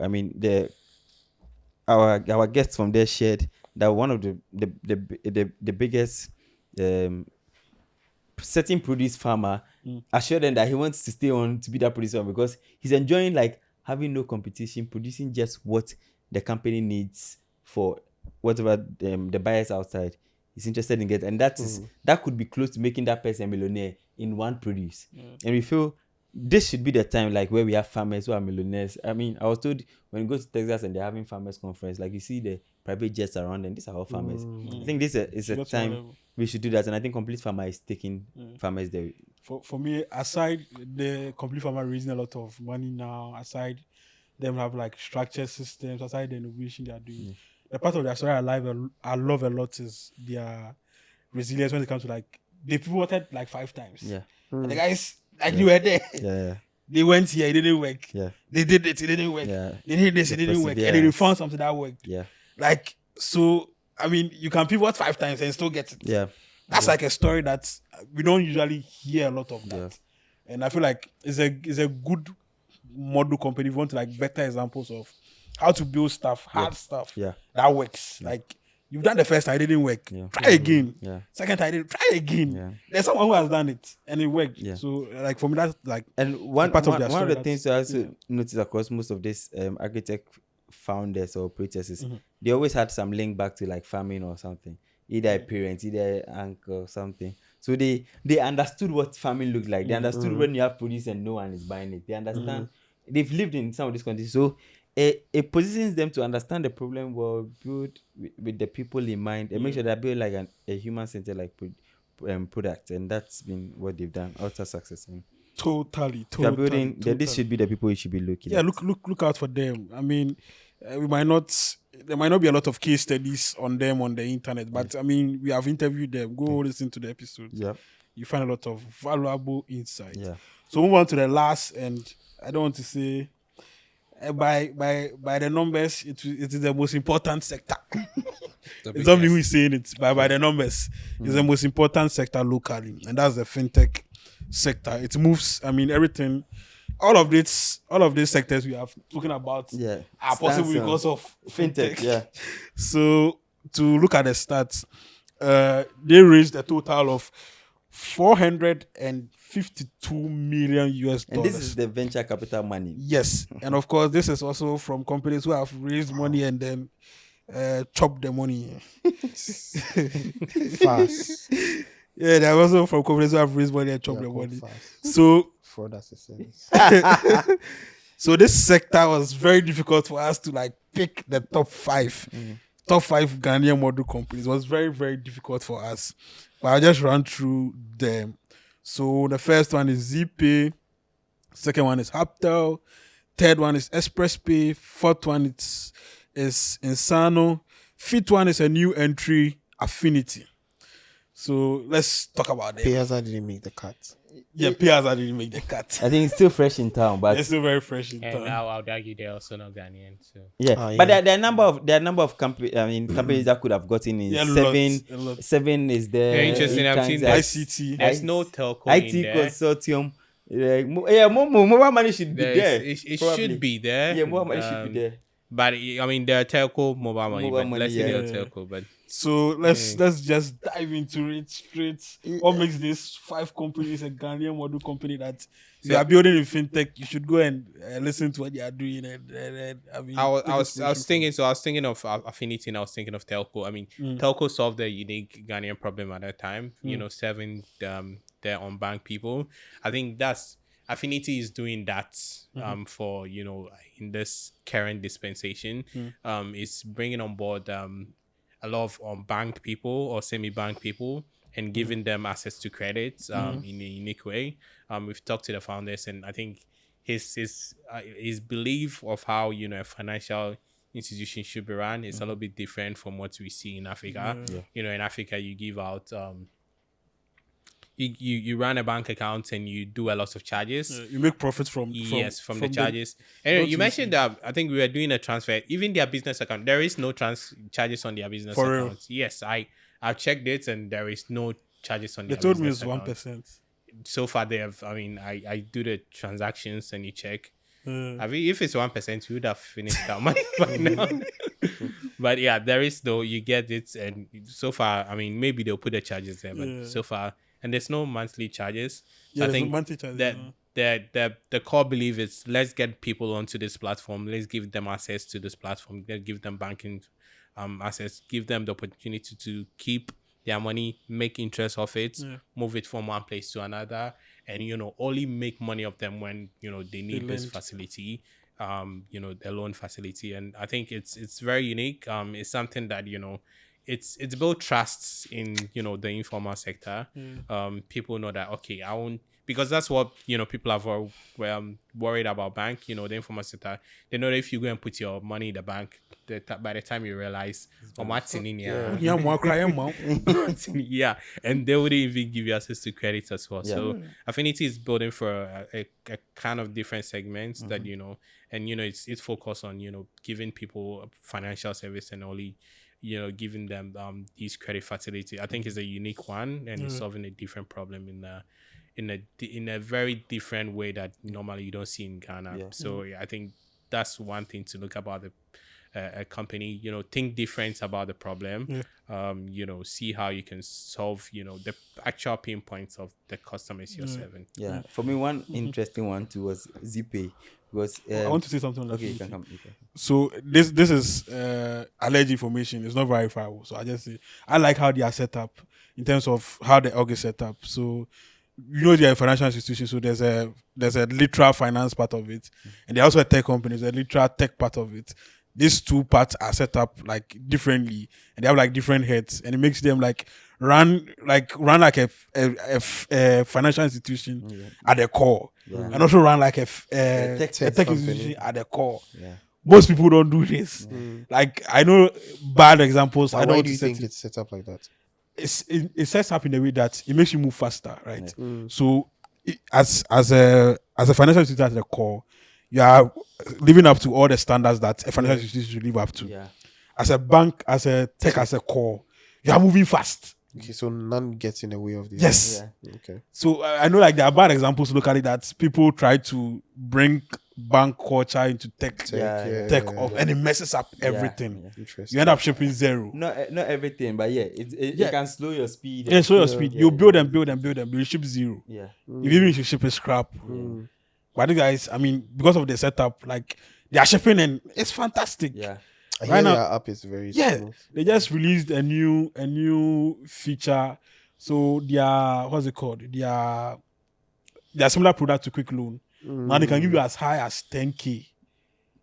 Our guests from there shared that one of the biggest certain produce farmer assured them that he wants to stay on to be that producer because he's enjoying like having no competition, producing just what the company needs for whatever the buyers outside is interested in getting, and that could be close to making that person a millionaire in one produce. And we feel this should be the time like where we have farmers who are millionaires. I was told when you go to Texas and they're having farmers conference, like you see the private jets around and these are all farmers. I think this is a time we should do that, and I think Complete Farmer is taking farmers there. For me, aside the Complete Farmer raising a lot of money now, aside them have like structured systems, aside the innovation they are doing, the part of their story I love a lot is their resilience when it comes to like they pivoted like 5 times. And the guys you were there. They went here, it didn't work. They did it didn't work. They did this, it didn't work. And they found something that worked. Like, so you can pivot 5 times and still get it. That's like a story that we don't usually hear a lot of that. And I feel like it's a good model company. If you want to like better examples of how to build stuff, hard stuff that works. Like you've done the first time, it didn't work. Try again. Second time, try again. There's someone who has done it and it worked. So like for me, that's like one of the things I also notice across most of this agri-tech founders or operators is they always had some link back to like farming or something. Either a parent, either an uncle or something. So they understood what farming looked like. They understood when you have produce and no one is buying it. They understand. They've lived in some of these countries. So it positions them to understand the problem well, build with the people in mind, and make sure they build like a human-centered like product. And that's been what they've done. Utter success. Totally. They're building. This should be the people you should be looking at. Look out for them. We might not there might not be a lot of case studies on them on the internet, but I mean, we have interviewed them. Go listen to the episode. Yeah. You find a lot of valuable insight. Yeah. So move on to the last, and I don't want to say by the numbers, it is the most important sector. It's not me who is saying it, but by the numbers, it's the most important sector locally, and that's the fintech sector. It moves. I mean, everything. All of these sectors we have spoken about are possible because of fintech. Yeah. So to look at the stats, they raised a total of $452 million US. And this is the venture capital money. Yes, and of course, this is also from companies who have raised money and then chopped the money. Fast. Yeah, they're also from companies who have raised money and chopped the money. Fast. So Fraud as a sense. so this sector was very difficult for us to like pick the top five Ghanaian model companies. It was very, very difficult for us. But I'll just run through them. So the first one is ZPay, second one is Hubtel, third one is ExpressPay, fourth one is Insano, fifth one is a new entry, Affinity. So let's talk about them. Payasa didn't make the cut. Yeah, Piazza didn't make the cut. I think it's still fresh in town, but It's still very fresh in And town. I would argue they're also not Ghanaian. So yeah. But there are a number of companies that could have gotten in. Yeah, seven. a lot. Seven is there. Very interesting. I've seen that. ICT. There's no telco IT in there. consortium. Mobile money should be there. It probably. should be there. Yeah, mobile money should be there. But I mean, there are telco mobile money. Mobile But money, let's say yeah. they're telco. But So let's just dive into it straight. What makes these five companies a Ghanaian model company that you are building in fintech? You should go and listen to what they are doing. And I mean, I take was inspiration thinking. So I was thinking of Affinity, and I was thinking of telco. I mean, telco solved a unique Ghanaian problem at that time. You know, serving their unbanked people. I think that's Affinity is doing that for in this current dispensation. It's bringing on board a lot of unbanked people or semi-banked people and giving them access to credit in a unique way. We've talked to the founders, and I think his belief of how a financial institution should be run is a little bit different from what we see in Africa. In Africa, you give out you run a bank account and you do a lot of charges. You make profits from the charges. And you mentioned that I think we were doing a transfer. Even their business account, there is no charges on their business For real? account. Yes, I checked it and there is no charges on They their told me business it's account. 1%. So far they have. I mean, I do the transactions and you check. I mean, if it's 1%, you would have finished that money by now. But yeah, there is though. You get it, and so far, I mean, maybe they'll put the charges there, but so far, and there's no monthly charges. Yeah, I there's think no monthly charges, the core belief is let's get people onto this platform. Let's give them access to this platform. Let's give them banking access. Give them the opportunity to keep their money, make interest of it, move it from one place to another, and only make money of them when they need this facility, the loan facility. And I think it's very unique. It's something that it's built trusts in the informal sector. People know that I won't, because that's what people are worried about bank. The informal sector, they know that if you go and put your money in the bank, by the time you realize Martin in here, yeah, and they wouldn't even give you access to credit as well. So Affinity is building for a kind of different segments that and it's focused on giving people financial service and only giving them these credit facility. I think is a unique one, and it's solving a different problem in a very different way that normally you don't see in Ghana. So I think that's one thing to look about a company. Think different about the problem. See how you can solve the actual pain points of the customers you're serving. For me, one interesting one too was ZPay. Because I want to say something. Okay, you can come. So this is alleged information. It's not verifiable. So I just say I like how they are set up in terms of how the org is set up. So they are a financial institution. So there's a literal finance part of it, and there's also a tech company. There's a literal tech part of it. These two parts are set up like differently, and they have like different heads, and it makes them run like a financial institution at the core, and also run like a tech institution at the core. most people don't do this. Like I know bad examples. I Why know do you think it. it's set up like that? It sets up in a way that it makes you move faster, right? So as a financial institution at the core, you are living up to all the standards that a financial institution should live up to. Yeah. As a bank, as a tech, as a core, you are moving fast. Okay, so none gets in the way of this. Yes. Yeah. Okay. So I know like there are bad examples locally that people try to bring bank culture into tech, and it messes up everything. Yeah. Interesting. You end up shipping zero. Not everything, but it can slow your speed. Yeah, slow your speed. You build and build and build and build. You ship zero. Yeah. Even if you ship a scrap. But the guys, I mean, because of the setup, like they are shipping and it's fantastic. Yeah. I Right hear now- their app is very smooth. They just released a new feature. So what's it called? Their similar product to Quick Loan. Now they can give you as high as 10K.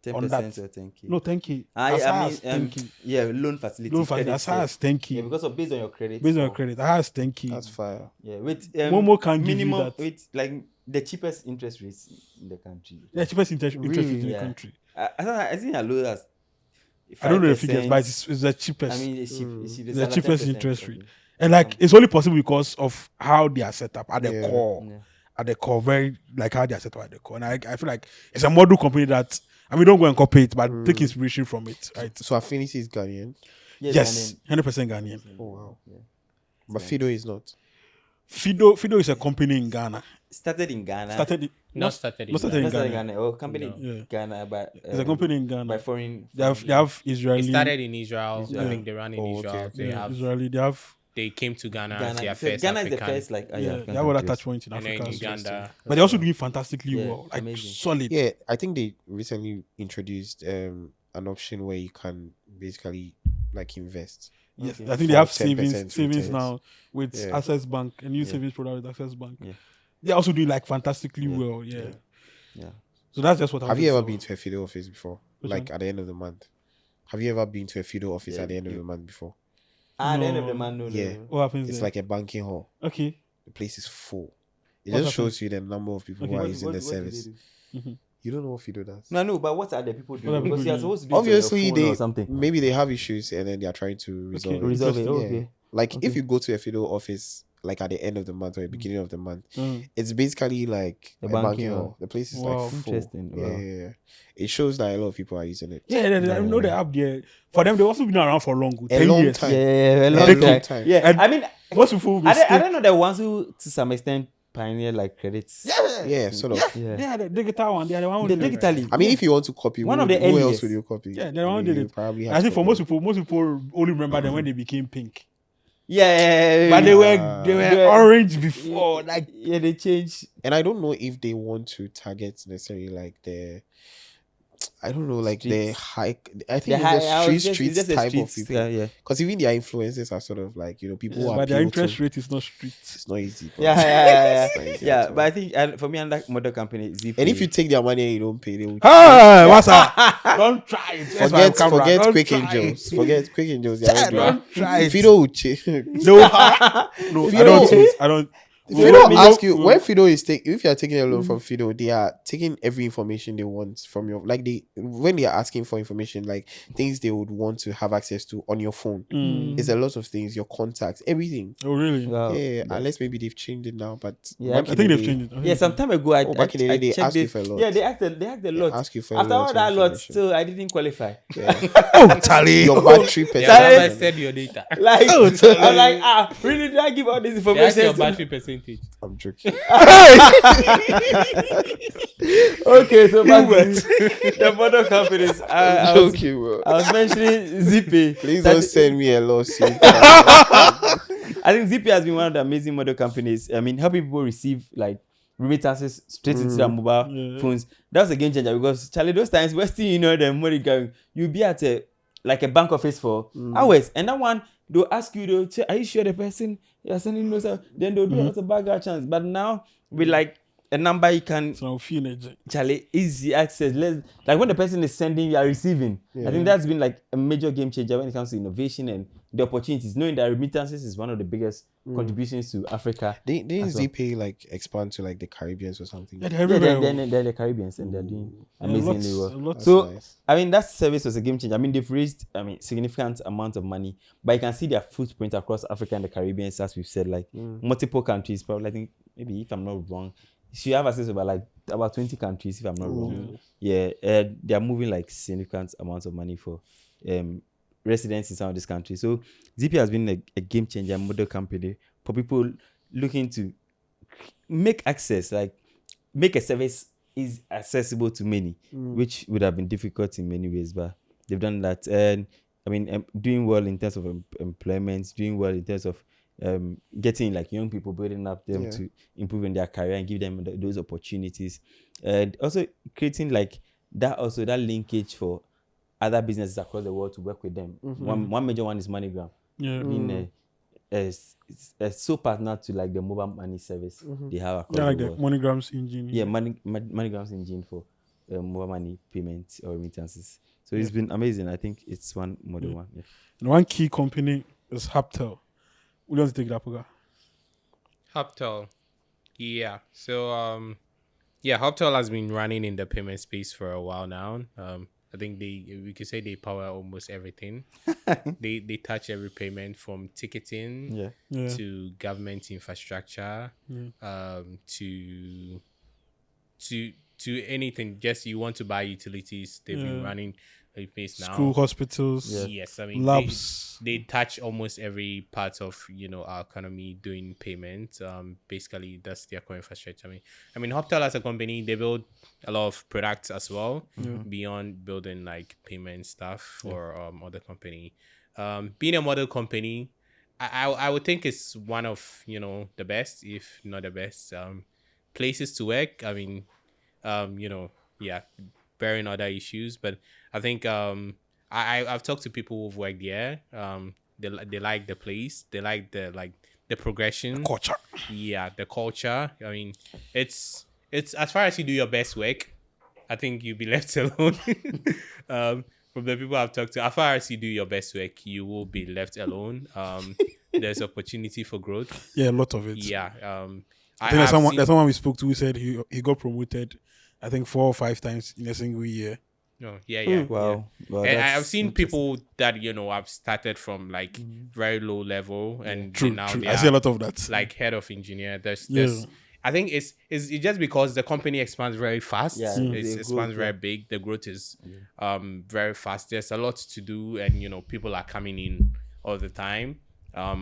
10% On that. or 10K. No, 10K. I As high mean, as 10K. yeah, loan facility. Loan facility, as high as 10K. Yeah, because of based on your credit. Based on your score. credit, as high as 10K. That's fire. Yeah, with Momo can give you minimum that. with like the cheapest interest rates in the country. Yeah, cheapest interest rate in the Yeah. country. I think as low as I don't know the 5%. figures, but it's the cheapest. I mean, it's cheap. It's cheap. It's the like cheapest 10%, interest probably. rate. And like it's only possible because of how they are set up at the Yeah. core. Yeah. At the core, very like how they are set up at the core. And I feel like it's a model company that don't go and copy it, but take inspiration from it. Right. So Affinity is Ghanaian. Yes. 100% Ghanaian. Oh wow. Yeah. But Fido is not. Fido is a company in Ghana. Started in Ghana. Not started in Not started in Not started in Ghana. Ghana. Oh, company No. in Yeah. Ghana, but It's a company in Ghana. by foreign. They have Israeli. It started in Israel. Yeah. I think they ran in Oh, Israel. okay. They Yeah, have Israeli. They came to Ghana, as Ghana. their So first Ghana African. is the first like they have other touch points in And then Africa. in as well. Uganda. But they're also doing fantastically Yeah, well. Like amazing. solid. Yeah, I think they recently introduced an option where you can basically like invest. Yes, Okay. I think they For have 10% savings returns. now with Yeah. Access Bank, a new Yeah. savings product with Access Bank. Yeah. They're also doing like fantastically Yeah. well. Yeah. Yeah. So that's just what I Have would you say. ever been to a Fido office before? Which Like one? at the end of the month? Have you ever been to a Fido office Yeah, at the end of yeah. the month before? At the end of No. the month, no. Yeah. No. What happens It's there? like a banking hall. Okay. The place is full. It What just happens? shows you the number of people Okay. who are What- using the do they service. do? You don't know what Fido does. No, no, but what are the people What are doing? Because people you are doing? supposed to do it on your Obviously, phone or something. maybe they have issues and then they are trying to resolve it. Resolve it. Interesting. Okay. Like if Okay. you go to a Fido office like at the end of the month or the beginning of the month, Mm. it's basically like A a banking banking hall. hall. The place is Wow. like full. Interesting. Yeah, Wow. yeah, yeah. It shows that a lot of people are using it. Yeah, I know they have there. For them, they've also been around for long. A 10 long years. time. Yeah, a Yeah, long a long time. time. Yeah, And I mean, Most people will I still- don't know the ones who, to some extent, pioneer like credits. Yeah, sort of. Yeah. Yeah, the digital one. They are the one. The who- digitally. I mean, if you want to copy, One who, of the who else earliest. would you copy? Yeah, they're the one who did You it. probably have I think to for copy. most people only remember them when they became pink. Yeah. But they were Yeah. orange before. Like yeah, they changed. And I don't know if they want to target necessarily like the, I don't know, like the Streets. high. I The think high- it's I a was street just- streets it's just a type of streets, people. Yeah. Because even their influences are sort of like people who but their appeal interest to. rate is not strict. It's not easy. but Yeah. it's not easy Yeah, at all. but I think for me, and mother company, ZP. And if you take their money and you don't pay, they will Hey, what's up? Don't try it. That's why I'm camera. forget Don't Quick try Angels. it. Forget Quick Angels. They are not doing Don't try it. it. Fido will change. No, no, I don't. Chase. I don't. Fido No, ask you no. when Fido is if you are taking a loan from Fido, they are taking every information they want from your when they are asking for information, like things they would want to have access to on your phone. It's a lot of things, your contacts, everything. Oh, really? Wow. Yeah, unless maybe they've changed it now, but Yeah, back I in think the they've day, changed it. Yeah, some time ago, I back in the day, they checked asked you it. for a lot. Yeah, they asked a lot. ask you for a After lot all of that lot, information. still I didn't qualify. Yeah. Oh, Charlie. Your battery percentage. Yeah, I said your data. Like, I'm like, really? Did I give all this That's information? your to- battery percentage. I'm joking. Okay, so back to the mother companies. I was Joking, bro. I was mentioning Zippy. Please That- don't send me a lawsuit. I think Zippy has been one of the amazing mother companies. I mean, helping people receive like remittances straight into their mobile phones. That was a game changer because Charlie, those times Western Union, the money going, you'll be at a bank office for hours, and that one they'll ask you, are you sure the person you're sending those out? Then they'll do a lot of background chance. But now with like a number you can So I'm feeling it. Charlie, easy access. Like when the person is sending, you are receiving. I think that's been like a major game changer when it comes to innovation and the opportunities. Knowing that remittances is one of the biggest contributions to Africa. Didn't as well. ZPay like expand to like the Caribbeans or something? Yeah, Yeah, they're the Caribbeans and they're doing amazingly well. That's So nice. I mean that service was a game changer. I mean they've raised significant amount of money, but you can see their footprint across Africa and the Caribbean, as we've said, like multiple countries. Probably I think maybe if I'm not wrong, you have access to about 20 countries if I'm not wrong. Yeah, they are moving like significant amounts of money for residents in some of these countries. So ZP has been a game changer model company for people looking to make access, like make a service is accessible to many, which would have been difficult in many ways, but they've done that. And I mean, doing well in terms of employment, doing well in terms of getting like young people, building up them to improve in their career and give them those opportunities, and also creating like that linkage for other businesses across the world to work with them. One major one is MoneyGram. I mean, it's so partner to like the mobile money service they have across the like world. the MoneyGram's engine. Yeah, MoneyGram's engine for mobile money payments or remittances. So it's been amazing. I think it's one model one. Yeah. And one key company is Hubtel. We want to take that, Puga. Hubtel. Yeah. So Hubtel has been running in the payment space for a while now. I think we could say they power almost everything. they touch every payment from ticketing to government infrastructure, to anything. Just you want to buy utilities, they've been running a place now. School, hospitals. Yes, I mean labs. They touch almost every part of our economy doing payments. Basically that's their core infrastructure. I mean Hubtel as a company, they build a lot of products as well beyond building like payment stuff for other company. Being a model company, I would think it's one of the best, if not the best, places to work. I mean, bearing other issues, but I think I've talked to people who've worked there. They like the place. They like the progression, The culture. Yeah, the culture. I mean, it's as far as you do your best work, I think you'll be left alone. From the people I've talked to, as far as you do your best work, you will be left alone. There's opportunity for growth. Yeah, a lot of it. Yeah. I think there's someone we spoke to who said he got promoted, I think 4 or 5 times in a single year. No, yeah. Wow. And I've seen people that have started from like very low level, and True. They I see a lot of that. like head of engineer. There's I think it's just because the company expands very fast. Yeah, it expands very big. The growth is very fast. There's a lot to do, and people are coming in all the time. I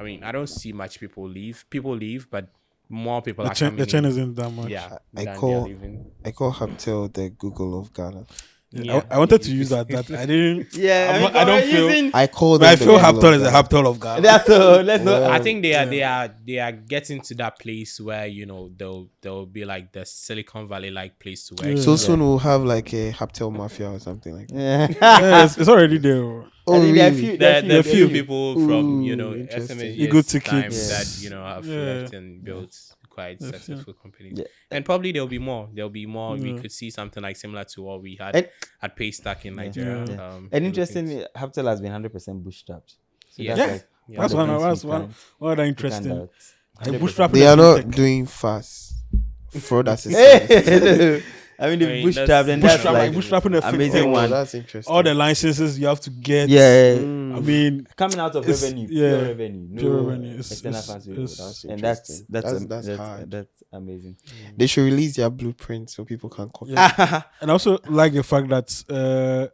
mean, I don't see much people leave. People leave, but more people are coming in. The chain isn't that much. Yeah, I call Hubtel the Google of Ghana. Yeah. I wanted to use that. I didn't. Yeah, I don't feel. I call But I them feel the Google Hubtel of is a Ghana. Hubtel of Ghana. That's let's not. I think they are getting to that place where they'll be like the Silicon Valley like place to work. So soon we'll have like a Hubtel mafia or something like that. Yeah, it's already there. I think there are really? There are few few people from interesting. SMSG's Ego time tickets. that have left and built quite successful companies. Yeah. And probably there'll be more. We could see something like similar to what we had at Paystack in Nigeria. And interestingly, Hubtel has been 100% bootstrapped. So Yeah. that's That's one other you interesting. can't Like bootstrapping They are and not fintech. doing fast fraud assistance. I mean, the I mean, bootstrapped that's- and that's Bootstrap, like bootstrapping the amazing fintech. one. That's interesting. All the licenses you have to get. Yeah, I mean, coming out of It's- revenue, yeah, pure revenue, no pure revenue. It's- external it's- funds. it's- And that's That's hard. That's amazing. They should release their blueprint so people can copy. Yeah. And I also like the fact that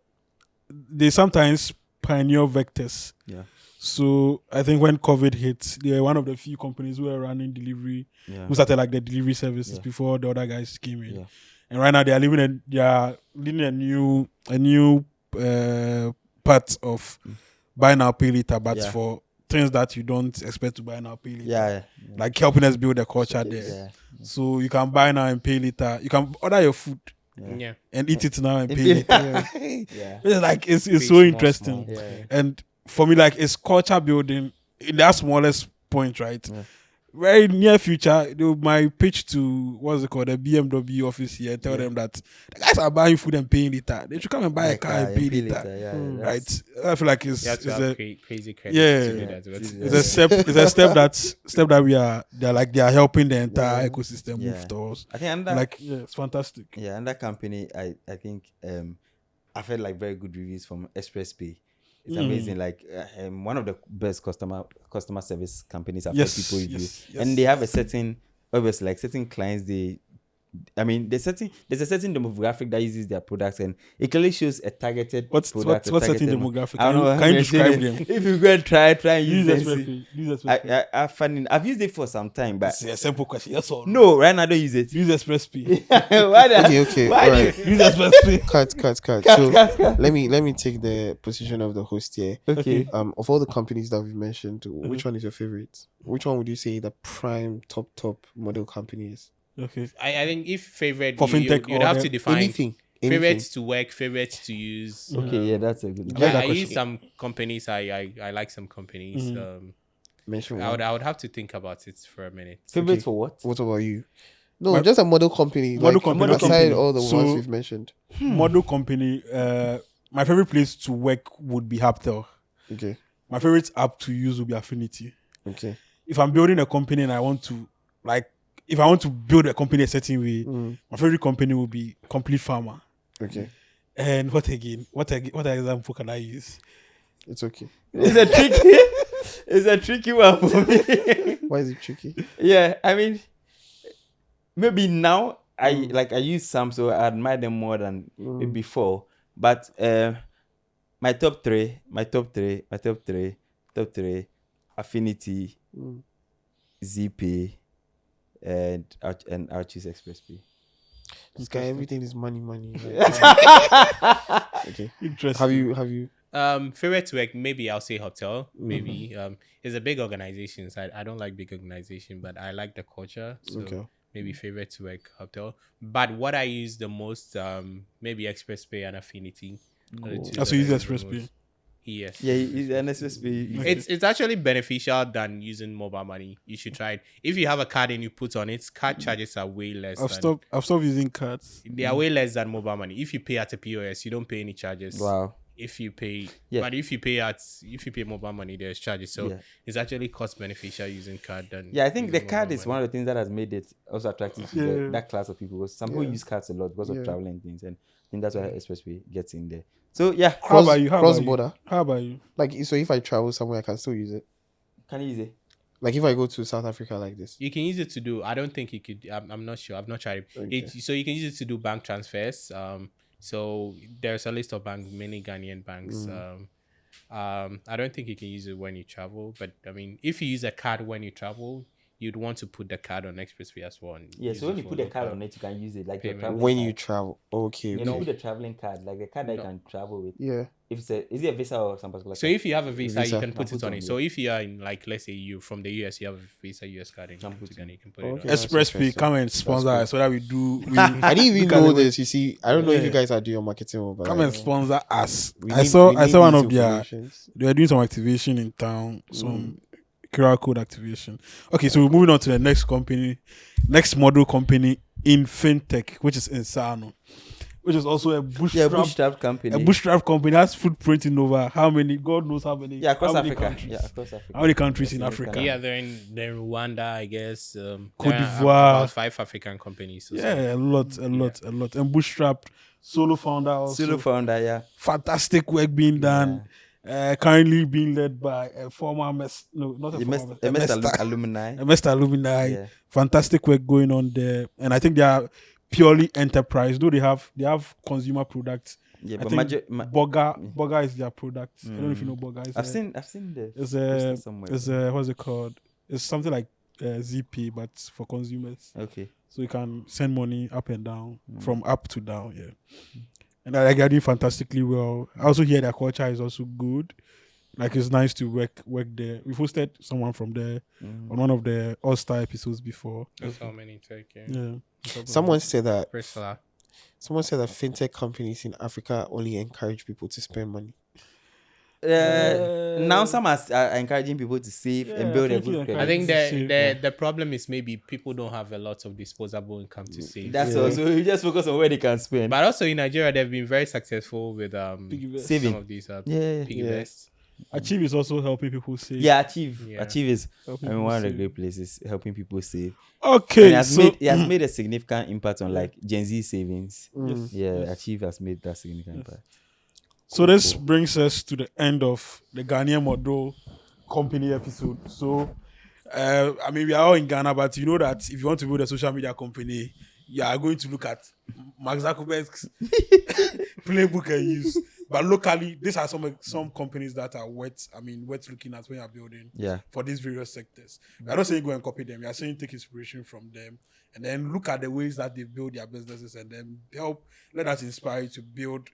they sometimes pioneer vectors. Yeah. So I think when COVID hit, they were one of the few companies who were running delivery, Yeah. who started like the delivery services Yeah. before the other guys came in. Yeah. And right now they are leading a new part of buy now pay later, but Yeah. for things that you don't expect to buy now pay later. Yeah. Like helping us build a culture there. Yeah. So you can buy now and pay later. You can order your food Yeah. and eat it now and And pay pay later. Yeah. It's like it's Pay so small, interesting. small. Yeah. And for me, like it's culture building in that smallest point, right? Yeah. very near future, they might pitch to what's it called, the BMW office here, and tell them that the guys are buying food and paying later. They should come and buy a car and pay later. Yeah, Right? I feel like You have it's to have a crazy credit yeah, to do that. But it's a step. It's a step that they are helping the entire ecosystem move towards. I think under, Like it's fantastic. Yeah, and that company, I think I've heard like very good reviews from Express Pay. It's amazing. Like one of the best customer service companies I've heard people review, and they have a certain, obviously, like certain clients. There's a certain demographic that uses their products, and it clearly shows a targeted product. What's certain demographic? I don't know. Can you describe them? If you go and try and use it. I've used it for some time, but it's a simple question. Yes or no? Right now, I don't use it. Use Express P. Okay. Why All right. Use Express P. Cut. So let me take the position of the host here. Okay. Of all the companies that we've mentioned, which one is your favorite? Which one would you say the prime top model company is? Okay. I think if favorite for Fintech, you'd have to define anything. favorites to work, favorites to use. Okay, yeah, that's a good. I use some companies. I like some companies. Mention I would have to think about it for a minute. Favorites for what? What about you? No, just a model company. Model like, company. Aside all the ones we've mentioned. Model company. My favorite place to work would be Hubtel. Okay. My favorite app to use would be Affinity. Okay. If I'm building a company and I want to if I want to build a company a certain way, my favorite company will be Complete Farmer. Okay. And what again? What example can I use? It's okay. It's a tricky one for me. Why is it tricky? Yeah, I mean, maybe now I use some, so I admire them more than before. But my top three, Affinity, ZP, and I'll choose Express Pay. This guy, everything is money. Okay. Interesting. Have you? Favorite to work, maybe I'll say Hubtel. Maybe it's a big organization. So I don't like big organization, but I like the culture. So maybe favorite to work Hubtel. But what I use the most, maybe Express Pay and Affinity. Also use Express Pay. Yes. Yeah, an Express Pay. It's actually beneficial than using mobile money. You should try it. If you have a card and you put on it, card charges are way less. I've stopped using cards. They are way less than mobile money. If you pay at a POS, you don't pay any charges. Wow. If you pay, but if you pay mobile money, there's charges. So it's actually cost beneficial using card than. Yeah, I think the card is one of the things that has made it also attractive to that class of people. Because some people use cards a lot because of traveling things, and I think that's why Expressway gets in there. So yeah, How about you? Cross border. How about you? Like, so if I travel somewhere, I can still use it. Can you use it? Like if I go to South Africa like this, you can use it to do. I don't think you could. I'm not sure. I've not tried it. So you can use it to do bank transfers. So there's a list of many Ghanaian banks. I don't think you can use it when you travel, but I mean, if you use a card when you travel, you'd want to put the card on Expressway as well. Yeah, so when you put the card on it, you can use it like when you travel. Okay. You know, put the traveling card, like the card that you can travel with. Yeah. If it's is it a visa or some particular? So if you have a visa, you can put it on it. So if you are in, like, let's say you from the US, you have a visa US card, and you can put it on. Expressway, come and sponsor us so that we do. I didn't even know this. You see, I don't know if you guys are doing marketing, but come and sponsor us. I saw one of their. They were doing some activation in town. Some QR code activation. Okay, so we're moving on to the next model company in Fintech, which is Insano, which is also a bootstrap company. A bootstrap company has footprint in over how many? God knows how many. Across Africa. Countries. Across Africa. How many countries in Africa? Yeah, they're in Rwanda, I guess. Cote d'Ivoire. About 5 African companies. A lot. And bootstrap solo founder also. Yeah. Fantastic work being done. Currently being led by a former alumni. Yeah. Fantastic work going on there, and I think they are purely enterprise. Though they have consumer products. Yeah, I but think Burger is their product. I don't know if you know Burger. I've seen the. It's what's it called? It's something like ZP, but for consumers. Okay. So you can send money up and down, from up to down. Yeah. And they're doing fantastically well. I also hear their culture is also good. Like, it's nice to work there. We've hosted someone from there on one of the All-Star episodes before. That's how many take. Yeah. Someone said that fintech companies in Africa only encourage people to spend money. Now some are encouraging people to save and build a good credit. I think Save, the problem is maybe people don't have a lot of disposable income to save. That's also you just focus on where they can spend. But also in Nigeria, they've been very successful with Saving. some of these Yeah. piggy vests. Achieve is also helping people save. Yeah, Achieve. Yeah. Achieve is Helping one people of the save. great places helping people save. Okay, And so it has made a significant impact on like Gen Z savings. Yeah, Achieve has made that significant impact. So this brings us to the end of the Ghanaian model company episode. So, I mean, we are all in Ghana, but you know that if you want to build a social media company, you are going to look at Mark Zuckerberg's playbook and use. But locally, these are some companies that are worth looking at when you're building for these various sectors. We are not saying go and copy them. We are saying take inspiration from them and then look at the ways that they build their businesses and then let us inspire you to build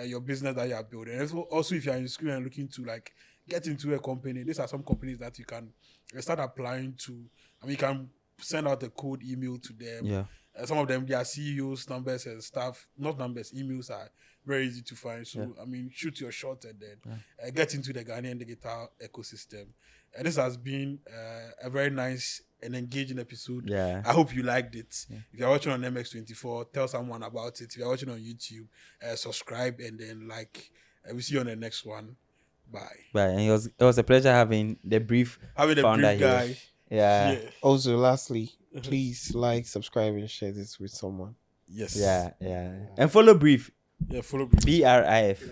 your business that you are building. And also, if you are in school and looking to like get into a company, these are some companies that you can start applying to. I mean, you can send out a cold email to them. Yeah. Some of them, their CEOs, numbers and stuff, not numbers, emails are very easy to find. So, I mean, shoot your shot and then get into the Ghanaian digital ecosystem. And this has been a very nice and engaging episode. Yeah. I hope you liked it. If you're watching on MX24, tell someone about it. If you're watching on YouTube, subscribe and then like. We'll see you on the next one. Bye. Bye. And it was a pleasure having the brief founder brief guy. here. Yeah. Also, lastly, please like, subscribe, and share this with someone. Yes. Yeah. And follow Brief. Yeah, follow me. BRIF.